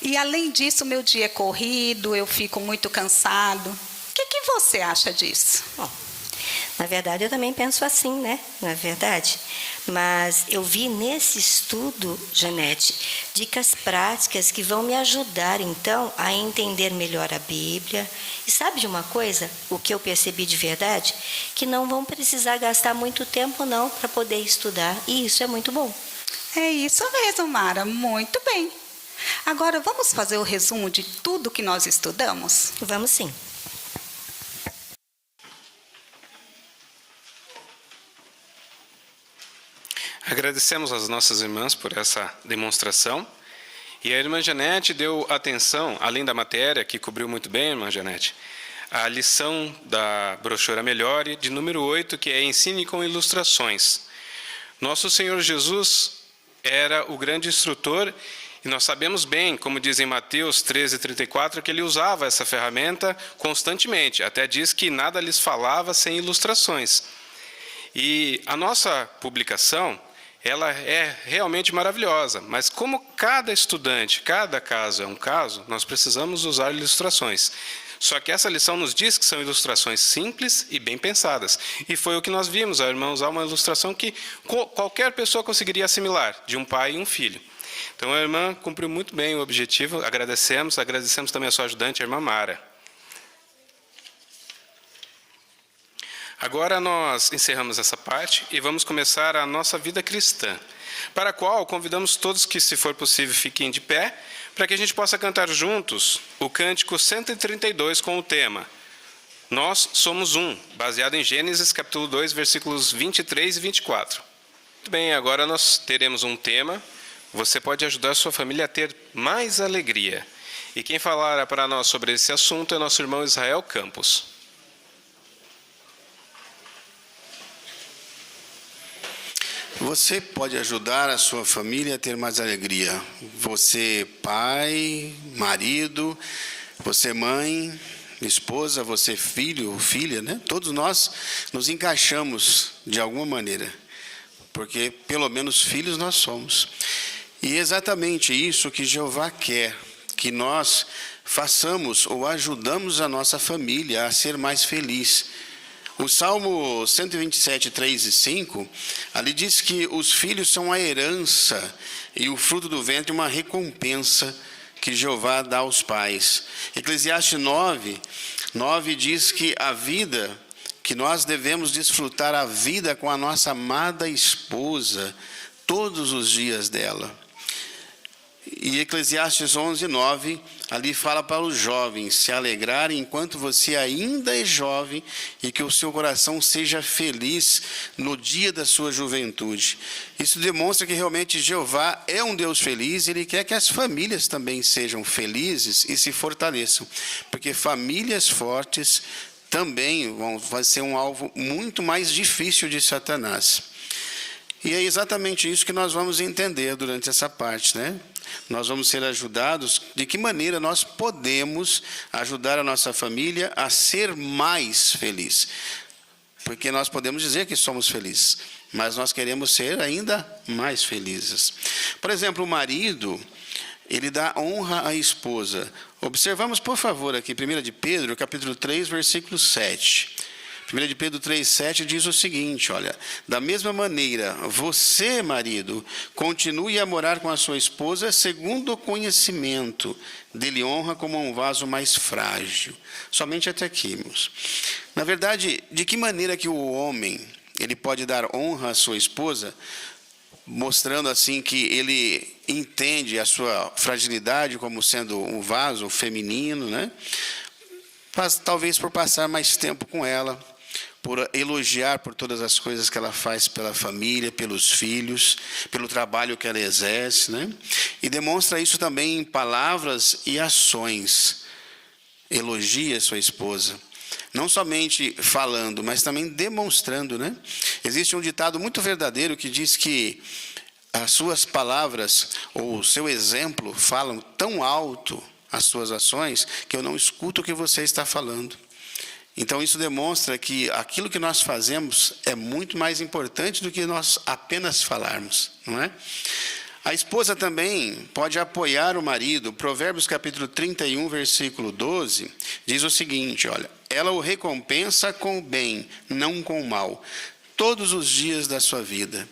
E, além disso, meu dia é corrido, eu fico muito cansado. O que você acha disso? Bom, na verdade, eu também penso assim, né? Não é verdade? Mas eu vi nesse estudo, Janete, dicas práticas que vão me ajudar, então, a entender melhor a Bíblia. E sabe de uma coisa? O que eu percebi de verdade? Que não vão precisar gastar muito tempo, não, para poder estudar. E isso é muito bom. É isso mesmo, Mara. Muito bem. Agora, vamos fazer o resumo de tudo que nós estudamos? Vamos sim. Agradecemos às nossas irmãs por essa demonstração. E a irmã Janete deu atenção, além da matéria, que cobriu muito bem, irmã Janete, a lição da brochura Melhore, de número 8, que é Ensine com Ilustrações. Nosso Senhor Jesus era o grande instrutor e nós sabemos bem, como diz em Mateus 13:34, que ele usava essa ferramenta constantemente. Até diz que nada lhes falava sem ilustrações. E a nossa publicação, ela é realmente maravilhosa, mas como cada estudante, cada caso é um caso, nós precisamos usar ilustrações. Só que essa lição nos diz que são ilustrações simples e bem pensadas. E foi o que nós vimos, a irmã usar uma ilustração que qualquer pessoa conseguiria assimilar, de um pai e um filho. Então a irmã cumpriu muito bem o objetivo, agradecemos também a sua ajudante, a irmã Mara. Agora nós encerramos essa parte e vamos começar a nossa vida cristã, para a qual convidamos todos que, se for possível, fiquem de pé, para que a gente possa cantar juntos o cântico 132 com o tema Nós Somos Um, baseado em Gênesis capítulo 2, versículos 23 e 24. Muito bem, agora nós teremos um tema, você pode ajudar a sua família a ter mais alegria. E quem falará para nós sobre esse assunto é nosso irmão Israel Campos. Você pode ajudar a sua família a ter mais alegria. Você, pai, marido, você, mãe, esposa, você, filho ou filha, né? Todos nós nos encaixamos de alguma maneira, porque pelo menos filhos nós somos. E é exatamente isso que Jeová quer, que nós façamos ou ajudamos a nossa família a ser mais feliz. O Salmo 127, 3 e 5, ali diz que os filhos são a herança e o fruto do ventre uma recompensa que Jeová dá aos pais. Eclesiastes 9 diz que a vida, que nós devemos desfrutar a vida com a nossa amada esposa todos os dias dela. E Eclesiastes 11:9 ali fala para os jovens se alegrarem enquanto você ainda é jovem e que o seu coração seja feliz no dia da sua juventude. Isso demonstra que realmente Jeová é um Deus feliz, ele quer que as famílias também sejam felizes e se fortaleçam, porque famílias fortes também vai ser um alvo muito mais difícil de Satanás. E é exatamente isso que nós vamos entender durante essa parte, né? Nós vamos ser ajudados de que maneira nós podemos ajudar a nossa família a ser mais feliz. Porque nós podemos dizer que somos felizes, mas nós queremos ser ainda mais felizes. Por exemplo, o marido, ele dá honra à esposa. Observamos, por favor, aqui 1 de Pedro, capítulo 3, versículo 7. 1 de Pedro 3,7 diz o seguinte, olha: da mesma maneira, você, marido, continue a morar com a sua esposa segundo o conhecimento, dele honra como um vaso mais frágil. Somente até aqui, irmãos. Na verdade, de que maneira que o homem ele pode dar honra à sua esposa, mostrando assim que ele entende a sua fragilidade como sendo um vaso feminino, né? Talvez por passar mais tempo com ela, por elogiar por todas as coisas que ela faz pela família, pelos filhos, pelo trabalho que ela exerce, né? E demonstra isso também em palavras e ações. Elogia sua esposa. Não somente falando, mas também demonstrando, né? Existe um ditado muito verdadeiro que diz que as suas palavras ou o seu exemplo falam tão alto as suas ações que eu não escuto o que você está falando. Então isso demonstra que aquilo que nós fazemos é muito mais importante do que nós apenas falarmos, não é? A esposa também pode apoiar o marido. Provérbios capítulo 31, versículo 12, diz o seguinte, olha: ela o recompensa com o bem, não com o mal, todos os dias da sua vida.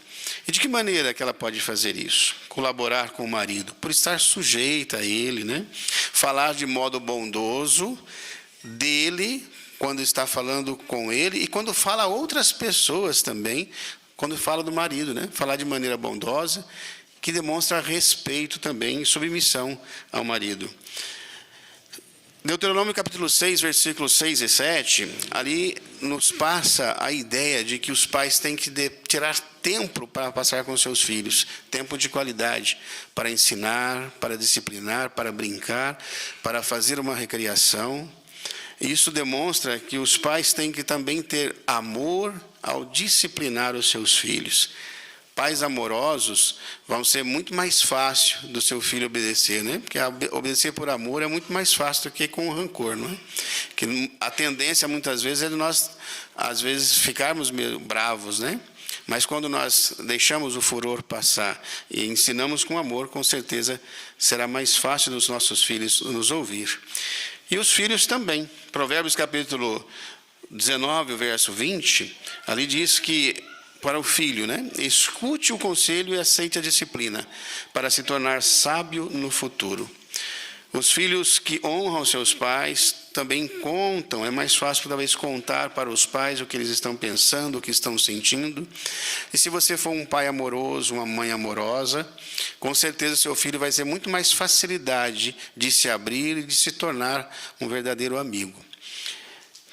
E de que maneira que ela pode fazer isso? Colaborar com o marido, por estar sujeita a ele, né? Falar de modo bondoso dele, quando está falando com ele, e quando fala a outras pessoas também, quando fala do marido, né? Falar de maneira bondosa, que demonstra respeito também e submissão ao marido. Deuteronômio capítulo 6, versículos 6 e 7, ali nos passa a ideia de que os pais têm que tirar tempo para passar com seus filhos, tempo de qualidade, para ensinar, para disciplinar, para brincar, para fazer uma recreação. Isso demonstra que os pais têm que também ter amor ao disciplinar os seus filhos. Pais amorosos vão ser muito mais fácil do seu filho obedecer, né? Porque obedecer por amor é muito mais fácil do que com rancor, não é? Que a tendência muitas vezes é de nós, às vezes, ficarmos meio bravos, né? Mas quando nós deixamos o furor passar e ensinamos com amor, com certeza será mais fácil dos nossos filhos nos ouvir. E os filhos também. Provérbios capítulo 19, verso 20, ali diz que para o filho, né? Escute o conselho e aceite a disciplina, para se tornar sábio no futuro. Os filhos que honram seus pais também contam, é mais fácil talvez contar para os pais o que eles estão pensando, o que estão sentindo. E se você for um pai amoroso, uma mãe amorosa, com certeza seu filho vai ter muito mais facilidade de se abrir e de se tornar um verdadeiro amigo.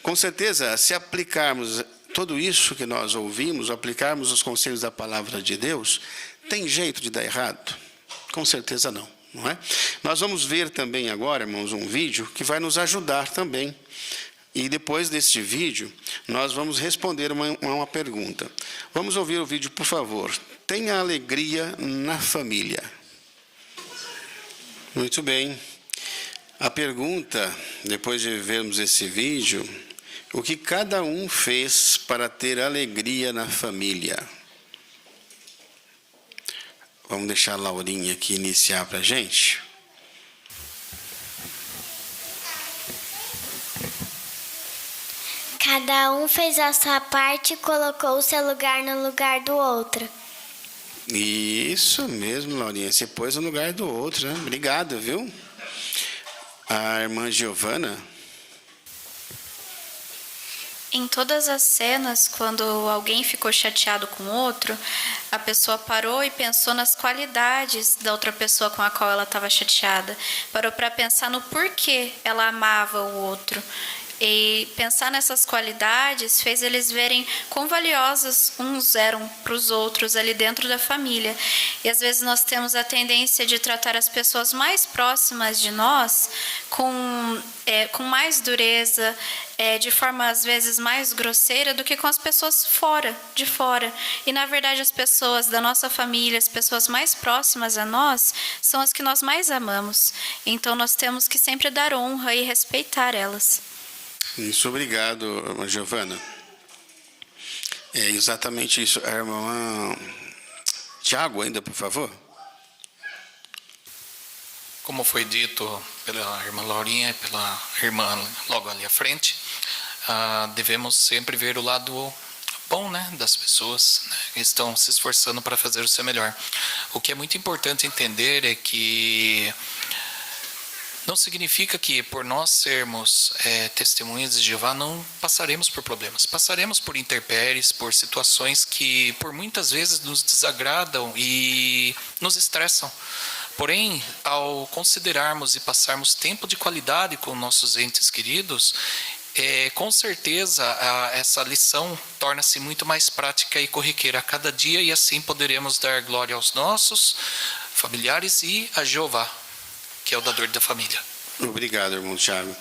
Com certeza, se aplicarmos tudo isso que nós ouvimos, aplicarmos os conselhos da palavra de Deus, tem jeito de dar errado? Com certeza não. Não é? Nós vamos ver também agora, irmãos, um vídeo que vai nos ajudar também. E depois deste vídeo, nós vamos responder uma pergunta. Vamos ouvir o vídeo, por favor. Tenha alegria na família. Muito bem. A pergunta, depois de vermos esse vídeo, o que cada um fez para ter alegria na família? Vamos deixar a Laurinha aqui iniciar para a gente. Cada um fez a sua parte e colocou o seu lugar no lugar do outro. Isso mesmo, Laurinha. Você pôs no lugar do outro, né? Obrigado, viu? A irmã Giovana. Em todas as cenas, quando alguém ficou chateado com o outro, a pessoa parou e pensou nas qualidades da outra pessoa com a qual ela estava chateada. Parou para pensar no porquê ela amava o outro. E pensar nessas qualidades fez eles verem quão valiosos uns eram para os outros ali dentro da família. E às vezes nós temos a tendência de tratar as pessoas mais próximas de nós com mais dureza, de forma às vezes mais grosseira do que com as pessoas de fora. E na verdade as pessoas da nossa família, as pessoas mais próximas a nós, são as que nós mais amamos. Então nós temos que sempre dar honra e respeitar elas. Isso, obrigado, irmã Giovana. É exatamente isso. A irmã Tiago, ainda, por favor. Como foi dito pela irmã Laurinha e pela irmã logo ali à frente, devemos sempre ver o lado bom, né, das pessoas, né, que estão se esforçando para fazer o seu melhor. O que é muito importante entender é que não significa que por nós sermos testemunhas de Jeová não passaremos por problemas. Passaremos por intempéries, por situações que por muitas vezes nos desagradam e nos estressam. Porém, ao considerarmos e passarmos tempo de qualidade com nossos entes queridos, com certeza essa lição torna-se muito mais prática e corriqueira a cada dia, e assim poderemos dar glória aos nossos familiares e a Jeová, que é o dador da família. Obrigado, irmão Tiago.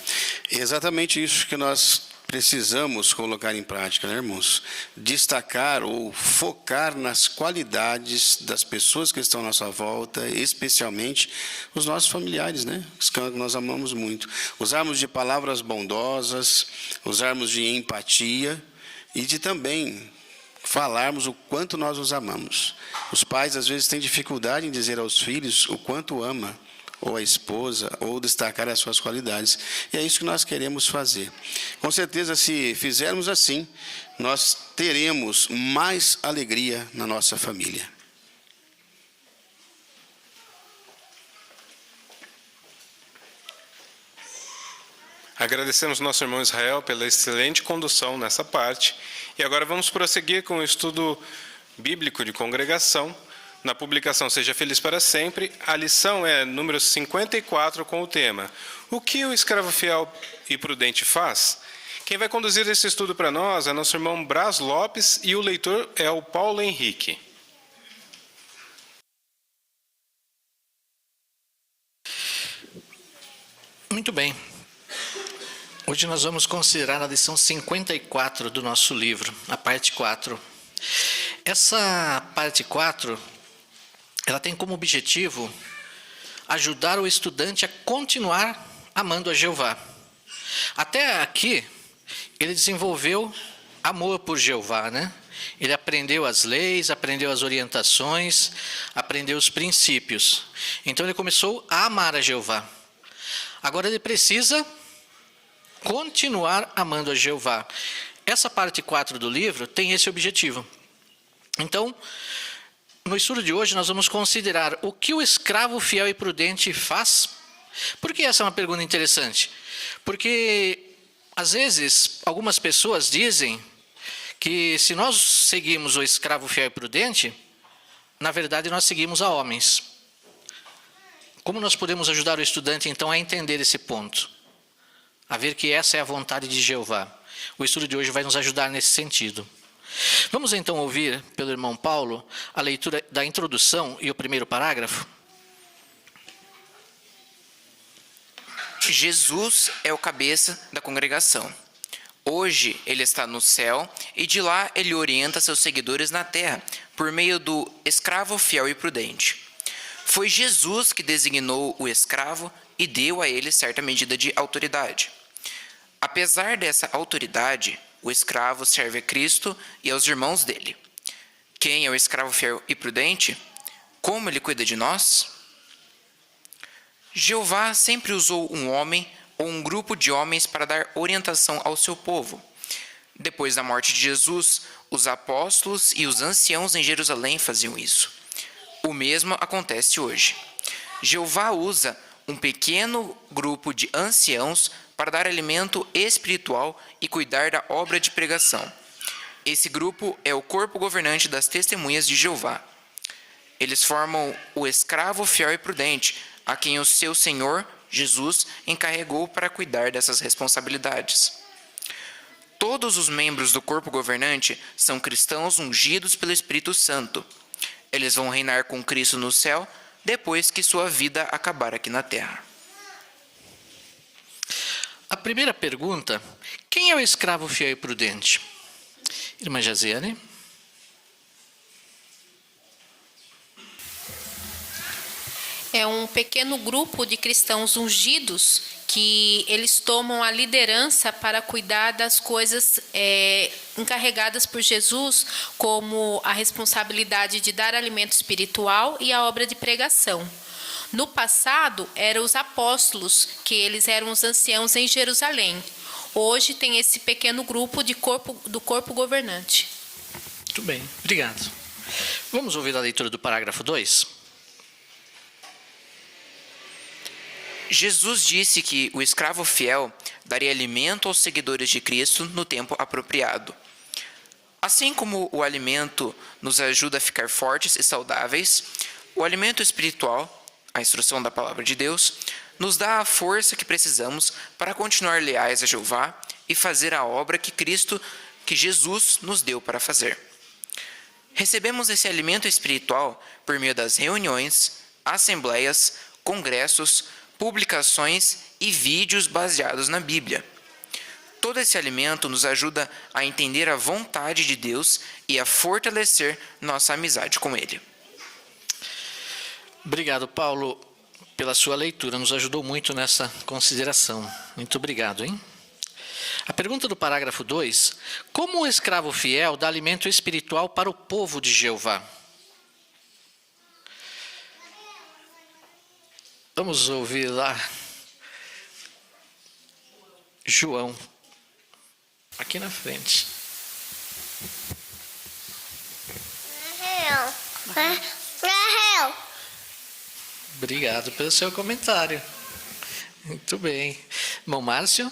É exatamente isso que nós precisamos colocar em prática, né, irmãos? Destacar ou focar nas qualidades das pessoas que estão à nossa volta, especialmente os nossos familiares, né? Os que nós amamos muito. Usarmos de palavras bondosas, usarmos de empatia e de também falarmos o quanto nós os amamos. Os pais, às vezes, têm dificuldade em dizer aos filhos o quanto ama, ou a esposa, ou destacar as suas qualidades. E é isso que nós queremos fazer. Com certeza, se fizermos assim, nós teremos mais alegria na nossa família. Agradecemos nosso irmão Israel pela excelente condução nessa parte. E agora vamos prosseguir com o estudo bíblico de congregação. Na publicação Seja Feliz para Sempre, a lição é número 54 com o tema O que o escravo fiel e prudente faz? Quem vai conduzir esse estudo para nós é nosso irmão Braz Lopes e o leitor é o Paulo Henrique. Muito bem. Hoje nós vamos considerar a lição 54 do nosso livro, a parte 4. Essa parte 4... ela tem como objetivo ajudar o estudante a continuar amando a Jeová. Até aqui, ele desenvolveu amor por Jeová, né? Ele aprendeu as leis, aprendeu as orientações, aprendeu os princípios. Então ele começou a amar a Jeová. Agora ele precisa continuar amando a Jeová. Essa parte 4 do livro tem esse objetivo. Então, no estudo de hoje, nós vamos considerar o que o escravo fiel e prudente faz. Por que essa é uma pergunta interessante? Porque, às vezes, algumas pessoas dizem que se nós seguimos o escravo fiel e prudente, na verdade nós seguimos a homens. Como nós podemos ajudar o estudante, então, a entender esse ponto? A ver que essa é a vontade de Jeová. O estudo de hoje vai nos ajudar nesse sentido. Vamos então ouvir pelo irmão Paulo a leitura da introdução e o primeiro parágrafo. Jesus é o cabeça da congregação. Hoje ele está no céu e de lá ele orienta seus seguidores na terra por meio do escravo fiel e prudente. Foi Jesus que designou o escravo e deu a ele certa medida de autoridade. Apesar dessa autoridade, o escravo serve a Cristo e aos irmãos dele. Quem é o escravo fiel e prudente? Como ele cuida de nós? Jeová sempre usou um homem ou um grupo de homens para dar orientação ao seu povo. Depois da morte de Jesus, os apóstolos e os anciãos em Jerusalém faziam isso. O mesmo acontece hoje. Jeová usa um pequeno grupo de anciãos para dar alimento espiritual e cuidar da obra de pregação. Esse grupo é o corpo governante das testemunhas de Jeová. Eles formam o escravo fiel e prudente, a quem o seu Senhor, Jesus, encarregou para cuidar dessas responsabilidades. Todos os membros do corpo governante são cristãos ungidos pelo Espírito Santo. Eles vão reinar com Cristo no céu depois que sua vida acabar aqui na terra. A primeira pergunta: quem é o escravo fiel e prudente? Irmã Jaziane? É um pequeno grupo de cristãos ungidos que eles tomam a liderança para cuidar das coisas encarregadas por Jesus, como a responsabilidade de dar alimento espiritual e a obra de pregação. No passado, eram os apóstolos, que eles eram os anciãos em Jerusalém. Hoje tem esse pequeno grupo do corpo governante. Muito bem, obrigado. Vamos ouvir a leitura do parágrafo 2? Jesus disse que o escravo fiel daria alimento aos seguidores de Cristo no tempo apropriado. Assim como o alimento nos ajuda a ficar fortes e saudáveis, o alimento espiritual, a instrução da palavra de Deus, nos dá a força que precisamos para continuar leais a Jeová e fazer a obra que Jesus nos deu para fazer. Recebemos esse alimento espiritual por meio das reuniões, assembleias, congressos, publicações e vídeos baseados na Bíblia. Todo esse alimento nos ajuda a entender a vontade de Deus e a fortalecer nossa amizade com Ele. Obrigado, Paulo, pela sua leitura. Nos ajudou muito nessa consideração. Muito obrigado, hein? A pergunta do parágrafo 2: como o escravo fiel dá alimento espiritual para o povo de Jeová? Vamos ouvir lá João, aqui na frente. Rahel. Obrigado pelo seu comentário. Muito bem. Bom, Márcio?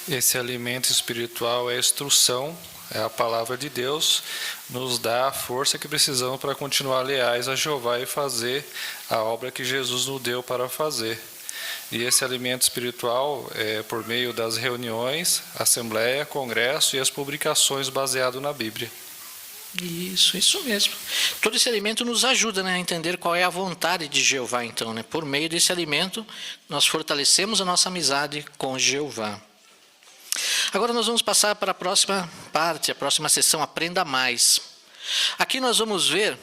Esse alimento espiritual é a instrução, é a palavra de Deus, nos dá a força que precisamos para continuar leais a Jeová e fazer a obra que Jesus nos deu para fazer. E esse alimento espiritual é por meio das reuniões, assembleia, congresso e as publicações baseado na Bíblia. Isso mesmo. Todo esse alimento nos ajuda, né, a entender qual é a vontade de Jeová, então, né? Por meio desse alimento, nós fortalecemos a nossa amizade com Jeová. Agora nós vamos passar para a próxima parte, a próxima sessão, Aprenda Mais. Aqui nós vamos ver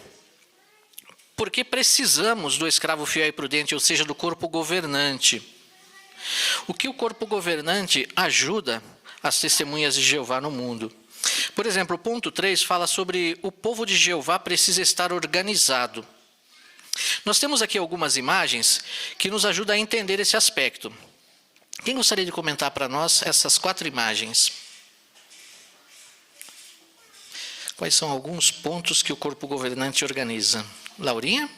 por que precisamos do escravo fiel e prudente, ou seja, do corpo governante. O que o corpo governante ajuda as testemunhas de Jeová no mundo. Por exemplo, o ponto 3 fala sobre o povo de Jeová precisa estar organizado. Nós temos aqui algumas imagens que nos ajudam a entender esse aspecto. Quem gostaria de comentar para nós essas 4 imagens? Quais são alguns pontos que o corpo governante organiza? Laurinha?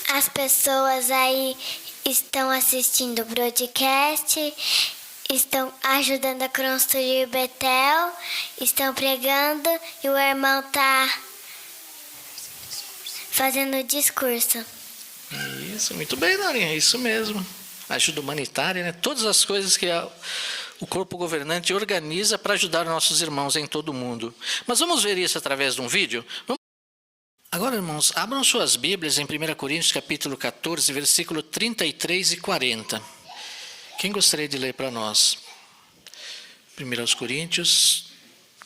As pessoas aí estão assistindo o broadcast, estão ajudando a construir Betel, estão pregando e o irmão está fazendo o discurso. Isso, muito bem, Laurinha, isso mesmo. Ajuda humanitária, né? Todas as coisas que o corpo governante organiza para ajudar nossos irmãos em todo o mundo. Mas vamos ver isso através de um vídeo? Agora, irmãos, abram suas Bíblias em 1 Coríntios capítulo 14, versículo 33 e 40. Quem gostaria de ler para nós? 1 Coríntios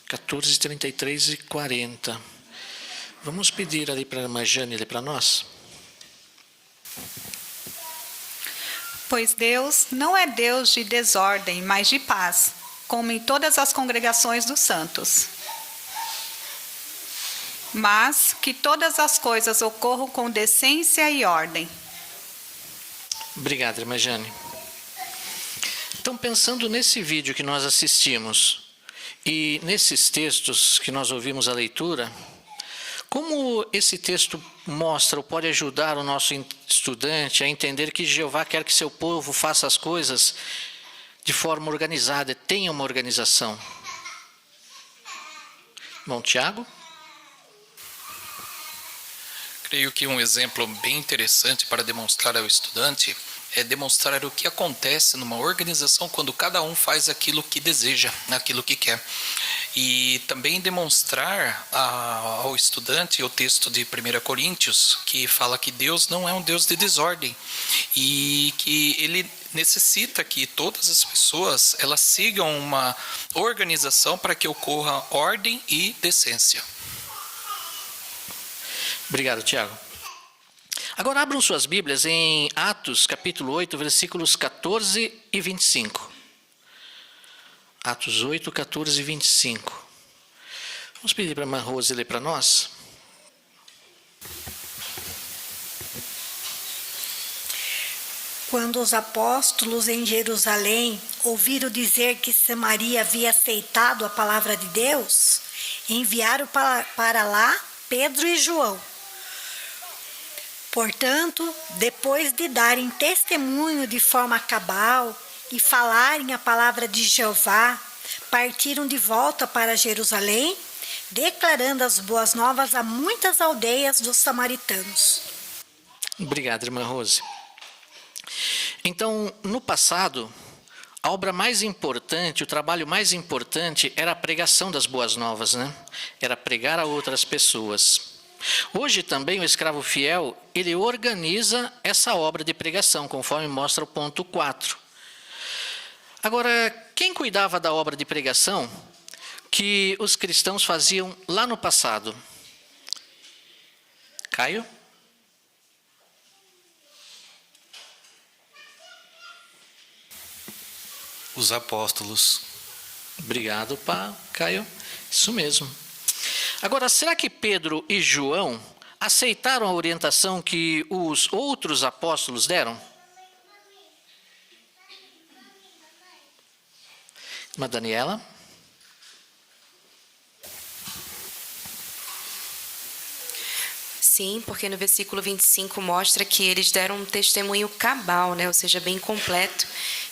14, 33 e 40. Vamos pedir ali para a irmã Jane ler para nós? Pois Deus não é Deus de desordem, mas de paz, como em todas as congregações dos santos. mas que todas as coisas ocorram com decência e ordem. Obrigado, irmã Jane. Então, pensando nesse vídeo que nós assistimos e nesses textos que nós ouvimos a leitura, como esse texto mostra ou pode ajudar o nosso estudante a entender que Jeová quer que seu povo faça as coisas de forma organizada, tenha uma organização? Irmão Tiago? Creio que um exemplo bem interessante para demonstrar ao estudante é demonstrar o que acontece numa organização quando cada um faz aquilo que deseja, aquilo que quer. E também demonstrar ao estudante o texto de 1 Coríntios, que fala que Deus não é um Deus de desordem e que Ele necessita que todas as pessoas elas sigam uma organização para que ocorra ordem e decência. Obrigado, Tiago. Agora abram suas Bíblias em Atos, capítulo 8, versículos 14 e 25. Atos 8, 14 e 25. Vamos pedir para a irmã Rose ler para nós. Quando os apóstolos em Jerusalém ouviram dizer que Samaria havia aceitado a palavra de Deus, enviaram para lá Pedro e João. Portanto, depois de darem testemunho de forma cabal e falarem a palavra de Jeová, partiram de volta para Jerusalém, declarando as boas novas a muitas aldeias dos samaritanos. Obrigado, irmã Rose. Então, no passado, a obra mais importante, o trabalho mais importante era a pregação das boas novas, né? Era pregar a outras pessoas. Hoje também o escravo fiel, ele organiza essa obra de pregação, conforme mostra o ponto 4. Agora, quem cuidava da obra de pregação que os cristãos faziam lá no passado? Caio? Os apóstolos. Obrigado, Caio. Isso mesmo. Agora, será que Pedro e João aceitaram a orientação que os outros apóstolos deram? Irmã Daniela? Sim, porque no versículo 25 mostra que eles deram um testemunho cabal, né? Ou seja, bem completo.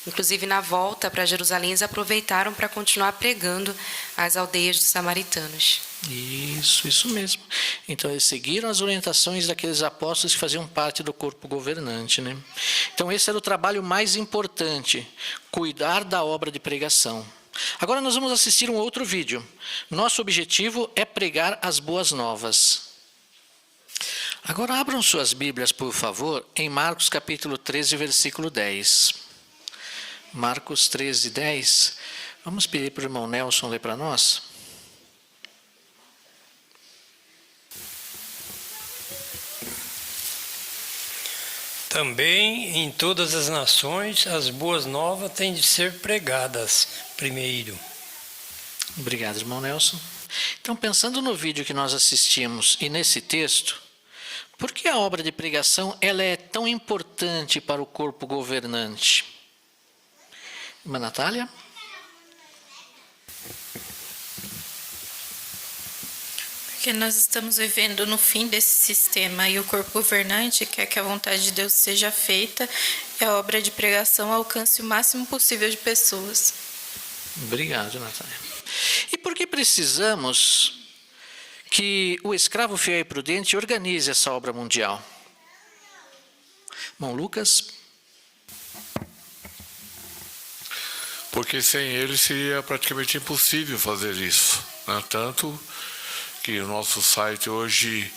Inclusive, na volta para Jerusalém, eles aproveitaram para continuar pregando às aldeias dos samaritanos. Isso mesmo. Então, eles seguiram as orientações daqueles apóstolos que faziam parte do corpo governante, né? Então, esse era o trabalho mais importante, cuidar da obra de pregação. Agora, nós vamos assistir um outro vídeo. Nosso objetivo é pregar as boas novas. Agora, abram suas Bíblias, por favor, em Marcos capítulo 13, versículo 10. Marcos 13, 10. Vamos pedir para o irmão Nelson ler para nós. Também em todas as nações as boas novas têm de ser pregadas primeiro. Obrigado, irmão Nelson. Então, pensando no vídeo que nós assistimos e nesse texto, por que a obra de pregação ela é tão importante para o corpo governante? Irmã Natália? Porque nós estamos vivendo no fim desse sistema e o corpo governante quer que a vontade de Deus seja feita e a obra de pregação alcance o máximo possível de pessoas. Obrigado, Natália. E por que precisamos que o escravo fiel e prudente organize essa obra mundial? Irmão Lucas? Porque sem ele seria praticamente impossível fazer isso, né? Tanto que o nosso site hoje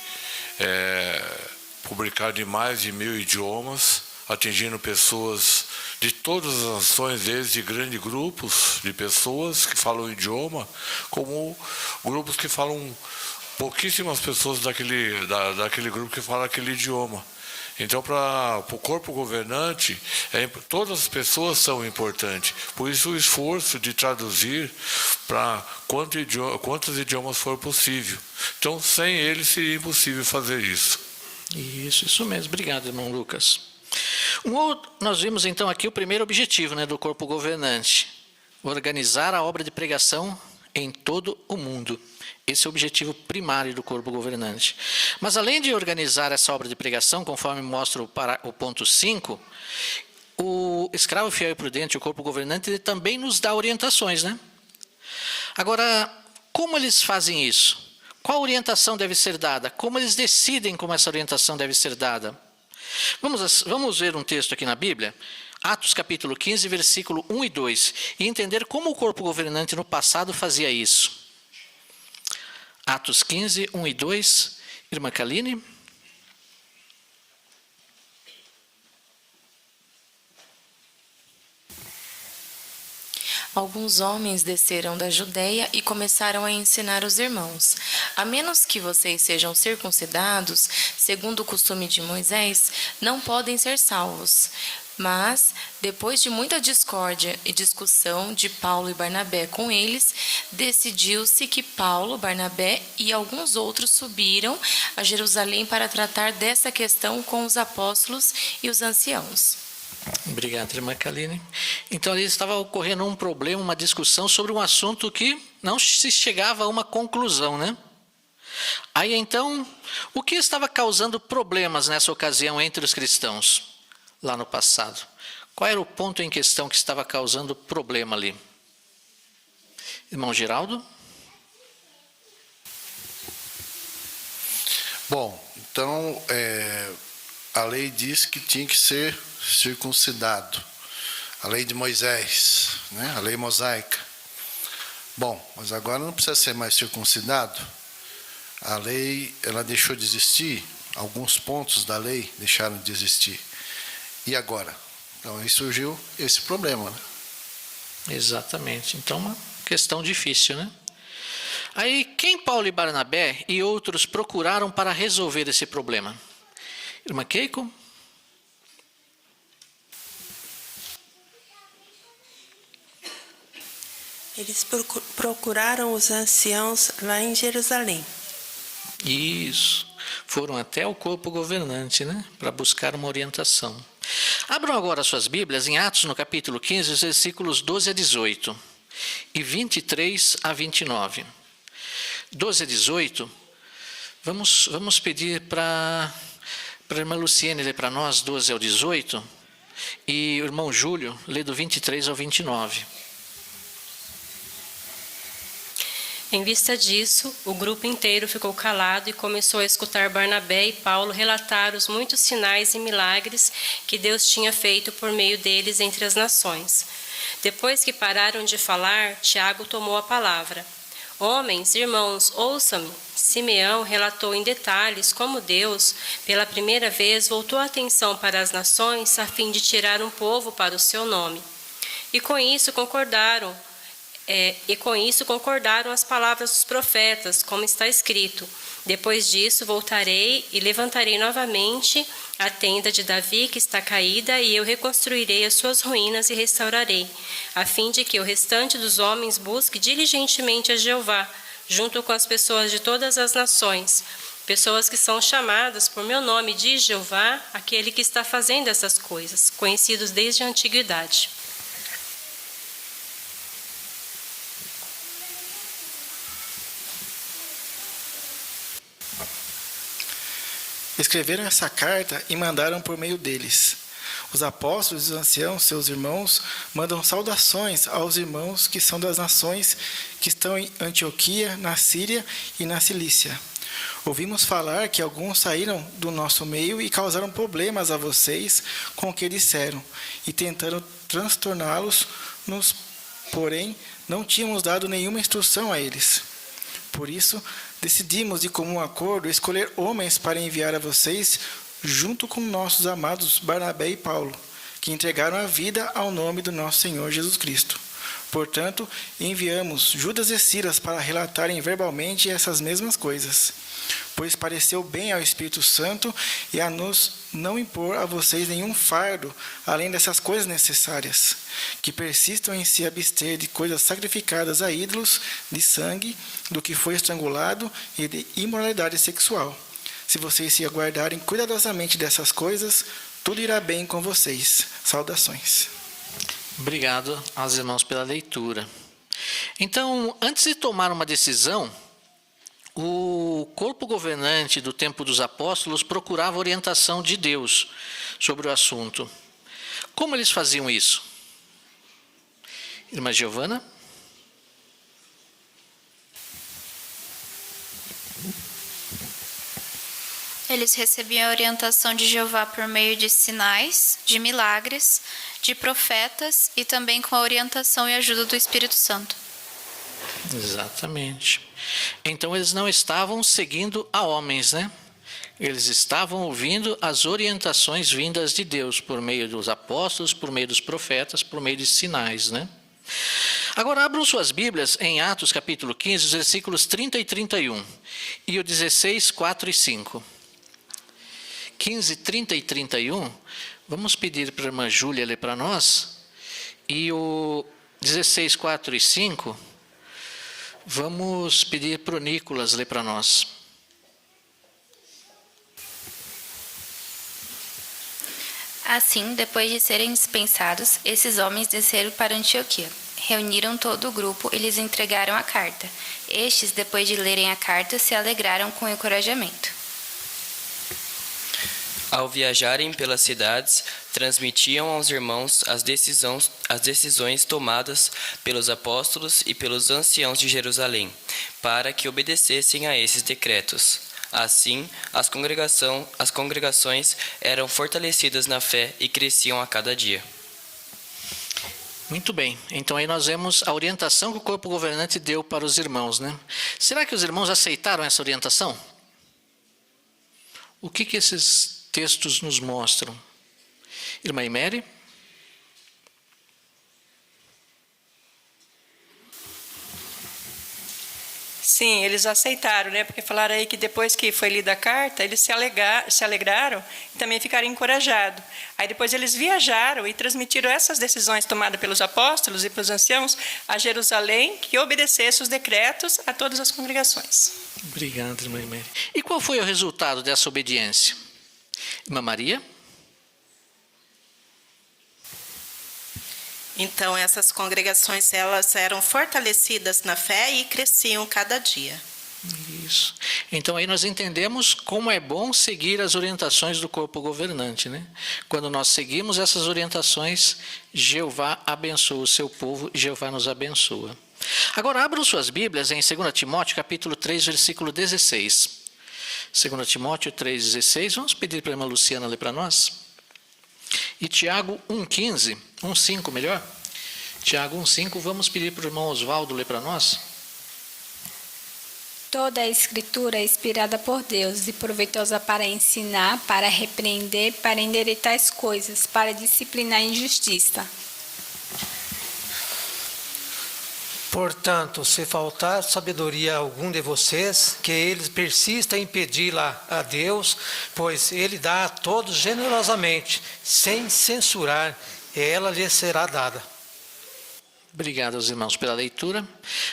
é publicado em mais de 1000 idiomas, atingindo pessoas de todas as nações, desde grandes grupos de pessoas que falam o idioma, como grupos que falam pouquíssimas pessoas daquele grupo que fala aquele idioma. Então, para o corpo governante, todas as pessoas são importantes. Por isso, o esforço de traduzir para quantos idiomas for possível. Então, sem ele, seria impossível fazer isso. Isso mesmo. Obrigado, irmão Lucas. Nós vimos, então, aqui o primeiro objetivo, né, do corpo governante. Organizar a obra de pregação em todo o mundo. Esse é o objetivo primário do corpo governante. Mas além de organizar essa obra de pregação, conforme mostra o ponto 5, o escravo fiel e prudente, o corpo governante, ele também nos dá orientações, né? Agora, como eles fazem isso? Qual orientação deve ser dada? Como eles decidem como essa orientação deve ser dada? Vamos ver um texto aqui na Bíblia, Atos capítulo 15, versículo 1 e 2, e entender como o corpo governante no passado fazia isso. Atos 15, 1 e 2, irmã Kaline. Alguns homens desceram da Judeia e começaram a ensinar os irmãos: a menos que vocês sejam circuncidados, segundo o costume de Moisés, não podem ser salvos. Mas, depois de muita discórdia e discussão de Paulo e Barnabé com eles, decidiu-se que Paulo, Barnabé e alguns outros subiram a Jerusalém para tratar dessa questão com os apóstolos e os anciãos. Obrigado, irmã Kaline. Então, ali estava ocorrendo um problema, uma discussão sobre um assunto que não se chegava a uma conclusão, né? Aí, então, o que estava causando problemas nessa ocasião entre os cristãos, lá no passado? Qual era o ponto em questão que estava causando problema ali? Irmão Geraldo? Bom, então, a lei diz que tinha que ser circuncidado. A lei de Moisés, né? A lei mosaica. Bom, mas agora não precisa ser mais circuncidado. A lei, ela deixou de existir. Alguns pontos da lei deixaram de existir. E agora? Então, aí surgiu esse problema, né? Exatamente. Então, uma questão difícil, né? Aí, quem Paulo e Barnabé e outros procuraram para resolver esse problema? Irmã Keiko? Eles procuraram os anciãos lá em Jerusalém. Isso. Foram até o corpo governante, né? Para buscar uma orientação. Abram agora suas Bíblias em Atos, no capítulo 15, os versículos 12 a 18 e 23 a 29. 12 a 18, vamos pedir para a irmã Luciene ler para nós 12 ao 18 e o irmão Júlio lê do 23 ao 29. Em vista disso, o grupo inteiro ficou calado e começou a escutar Barnabé e Paulo relatar os muitos sinais e milagres que Deus tinha feito por meio deles entre as nações. Depois que pararam de falar, Tiago tomou a palavra. Homens, irmãos, ouçam-me. Simeão relatou em detalhes como Deus, pela primeira vez, voltou a atenção para as nações a fim de tirar um povo para o seu nome. E com isso concordaram as palavras dos profetas, como está escrito: depois disso voltarei e levantarei novamente a tenda de Davi que está caída, e eu reconstruirei as suas ruínas e restaurarei, a fim de que o restante dos homens busque diligentemente a Jeová, junto com as pessoas de todas as nações, pessoas que são chamadas por meu nome, diz Jeová, aquele que está fazendo essas coisas, conhecidos desde a antiguidade. Escreveram essa carta e mandaram por meio deles. Os apóstolos e os anciãos, seus irmãos, mandam saudações aos irmãos que são das nações que estão em Antioquia, na Síria e na Cilícia. Ouvimos falar que alguns saíram do nosso meio e causaram problemas a vocês com o que disseram, e tentaram transtorná-los, porém não tínhamos dado nenhuma instrução a eles. Por isso, decidimos de comum acordo escolher homens para enviar a vocês, junto com nossos amados Barnabé e Paulo, que entregaram a vida ao nome do nosso Senhor Jesus Cristo. Portanto, enviamos Judas e Silas para relatarem verbalmente essas mesmas coisas, pois pareceu bem ao Espírito Santo e a nos não impor a vocês nenhum fardo, além dessas coisas necessárias, que persistam em se abster de coisas sacrificadas a ídolos, de sangue, do que foi estrangulado e de imoralidade sexual. Se vocês se aguardarem cuidadosamente dessas coisas, tudo irá bem com vocês. Saudações. Obrigado aos irmãos pela leitura. Então, antes de tomar uma decisão, o corpo governante do tempo dos apóstolos procurava orientação de Deus sobre o assunto. Como eles faziam isso? Irmã Giovana? Eles recebiam a orientação de Jeová por meio de sinais, de milagres, de profetas e também com a orientação e ajuda do Espírito Santo. Exatamente. Então eles não estavam seguindo a homens, né? Eles estavam ouvindo as orientações vindas de Deus por meio dos apóstolos, por meio dos profetas, por meio de sinais, né? Agora abram suas Bíblias em Atos capítulo 15, os versículos 30 e 31 e o 16, 4 e 5. 15, 30 e 31, vamos pedir para a irmã Júlia ler para nós, e o 16, 4 e 5, vamos pedir para o Nicolas ler para nós. Assim, depois de serem dispensados, esses homens desceram para Antioquia. Reuniram todo o grupo e lhes entregaram a carta. Estes, depois de lerem a carta, se alegraram com encorajamento. Ao viajarem pelas cidades, transmitiam aos irmãos as decisões tomadas pelos apóstolos e pelos anciãos de Jerusalém, para que obedecessem a esses decretos. Assim, as congregações eram fortalecidas na fé e cresciam a cada dia. Muito bem, então aí nós vemos a orientação que o corpo governante deu para os irmãos, né? Será que os irmãos aceitaram essa orientação? O que esses textos nos mostram? Irmã Imery? Sim, eles aceitaram, né? Porque falaram aí que depois que foi lida a carta, eles se alegraram e também ficaram encorajados. Aí depois eles viajaram e transmitiram essas decisões tomadas pelos apóstolos e pelos anciãos a Jerusalém, que obedecesse os decretos a todas as congregações. Obrigado, irmã Imery. E qual foi o resultado dessa obediência? Irmã Maria? Então, essas congregações, elas eram fortalecidas na fé e cresciam cada dia. Isso. Então, aí nós entendemos como é bom seguir as orientações do corpo governante, né? Quando nós seguimos essas orientações, Jeová abençoa o seu povo e Jeová nos abençoa. Agora, abram suas Bíblias em 2 Timóteo, capítulo 3, versículo 16. 2 Timóteo 3, 16. Vamos pedir para a irmã Luciana ler para nós? E Tiago 1,15, 1,5 melhor. Tiago 1,5, vamos pedir para o irmão Oswaldo ler para nós? Toda a Escritura é inspirada por Deus e proveitosa para ensinar, para repreender, para endireitar as coisas, para disciplinar a injustiça. Portanto, se faltar sabedoria a algum de vocês, que eles persistam em pedi-la a Deus, pois Ele dá a todos generosamente, sem censurar, e ela lhe será dada. Obrigado aos irmãos pela leitura.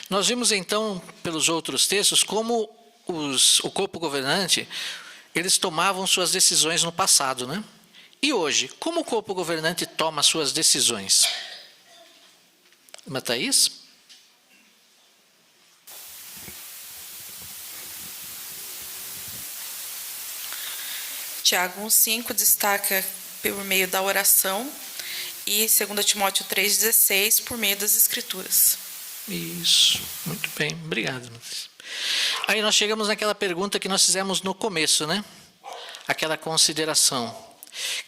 Nós vimos então, pelos outros textos, como o corpo governante, eles tomavam suas decisões no passado, né? E hoje, como o corpo governante toma suas decisões? Irmã Thaís? Tiago 1,5 destaca por meio da oração e 2 Timóteo 3,16 por meio das Escrituras. Isso, muito bem, obrigado. Aí nós chegamos naquela pergunta que nós fizemos no começo, né? Aquela consideração,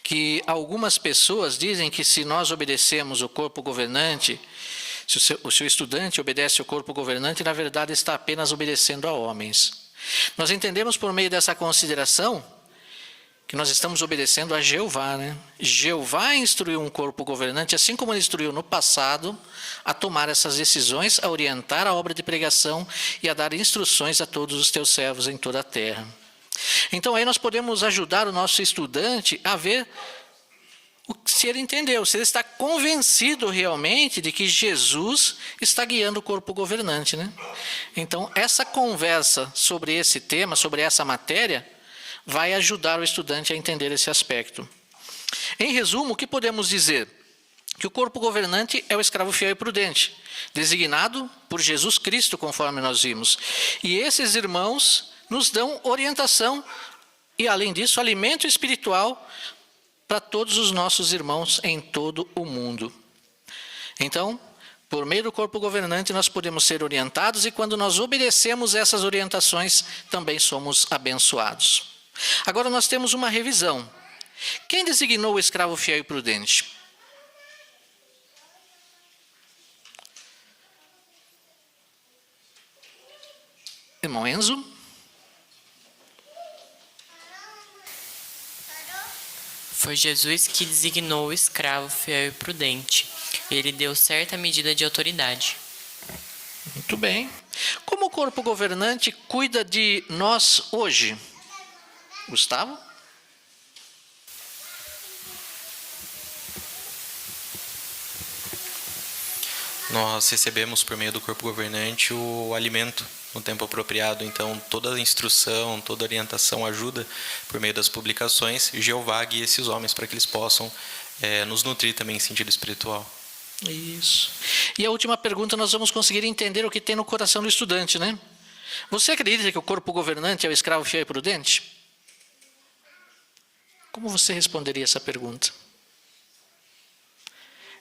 que algumas pessoas dizem que se nós obedecemos o corpo governante, se o seu estudante obedece ao corpo governante, na verdade está apenas obedecendo a homens. Nós entendemos por meio dessa consideração que nós estamos obedecendo a Jeová, né? Jeová instruiu um corpo governante, assim como ele instruiu no passado, a tomar essas decisões, a orientar a obra de pregação e a dar instruções a todos os teus servos em toda a terra. Então aí nós podemos ajudar o nosso estudante a ver se ele entendeu, se ele está convencido realmente de que Jesus está guiando o corpo governante, né? Então essa conversa sobre esse tema, sobre essa matéria, vai ajudar o estudante a entender esse aspecto. Em resumo, o que podemos dizer? Que o corpo governante é o escravo fiel e prudente, designado por Jesus Cristo, conforme nós vimos. E esses irmãos nos dão orientação e, além disso, alimento espiritual para todos os nossos irmãos em todo o mundo. Então, por meio do corpo governante, nós podemos ser orientados e, quando nós obedecemos essas orientações, também somos abençoados. Agora nós temos uma revisão. Quem designou o escravo fiel e prudente? Irmão Enzo? Foi Jesus que designou o escravo fiel e prudente. Ele deu certa medida de autoridade. Muito bem. Como o corpo governante cuida de nós hoje? Gustavo? Nós recebemos por meio do corpo governante o alimento no tempo apropriado, então toda a instrução, toda a orientação, ajuda por meio das publicações. Jeová guia esses homens para que eles possam nos nutrir também em sentido espiritual. Isso. E a última pergunta, nós vamos conseguir entender o que tem no coração do estudante, né? Você acredita que o corpo governante é o escravo fiel e prudente? Como você responderia essa pergunta?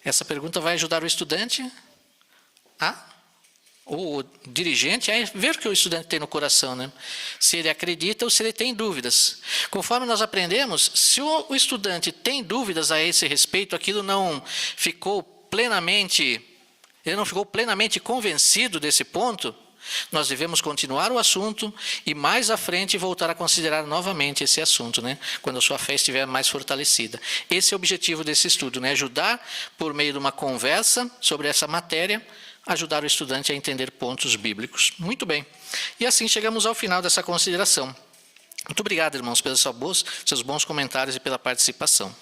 Essa pergunta vai ajudar o estudante o dirigente a ver o que o estudante tem no coração, né? Se ele acredita ou se ele tem dúvidas. Conforme nós aprendemos, se o estudante tem dúvidas a esse respeito, aquilo não ficou plenamente, ele não ficou plenamente convencido desse ponto, nós devemos continuar o assunto e mais à frente voltar a considerar novamente esse assunto, né? Quando a sua fé estiver mais fortalecida. Esse é o objetivo desse estudo, né? Ajudar por meio de uma conversa sobre essa matéria, ajudar o estudante a entender pontos bíblicos. Muito bem. E assim chegamos ao final dessa consideração. Muito obrigado, irmãos, pelos seus bons comentários e pela participação.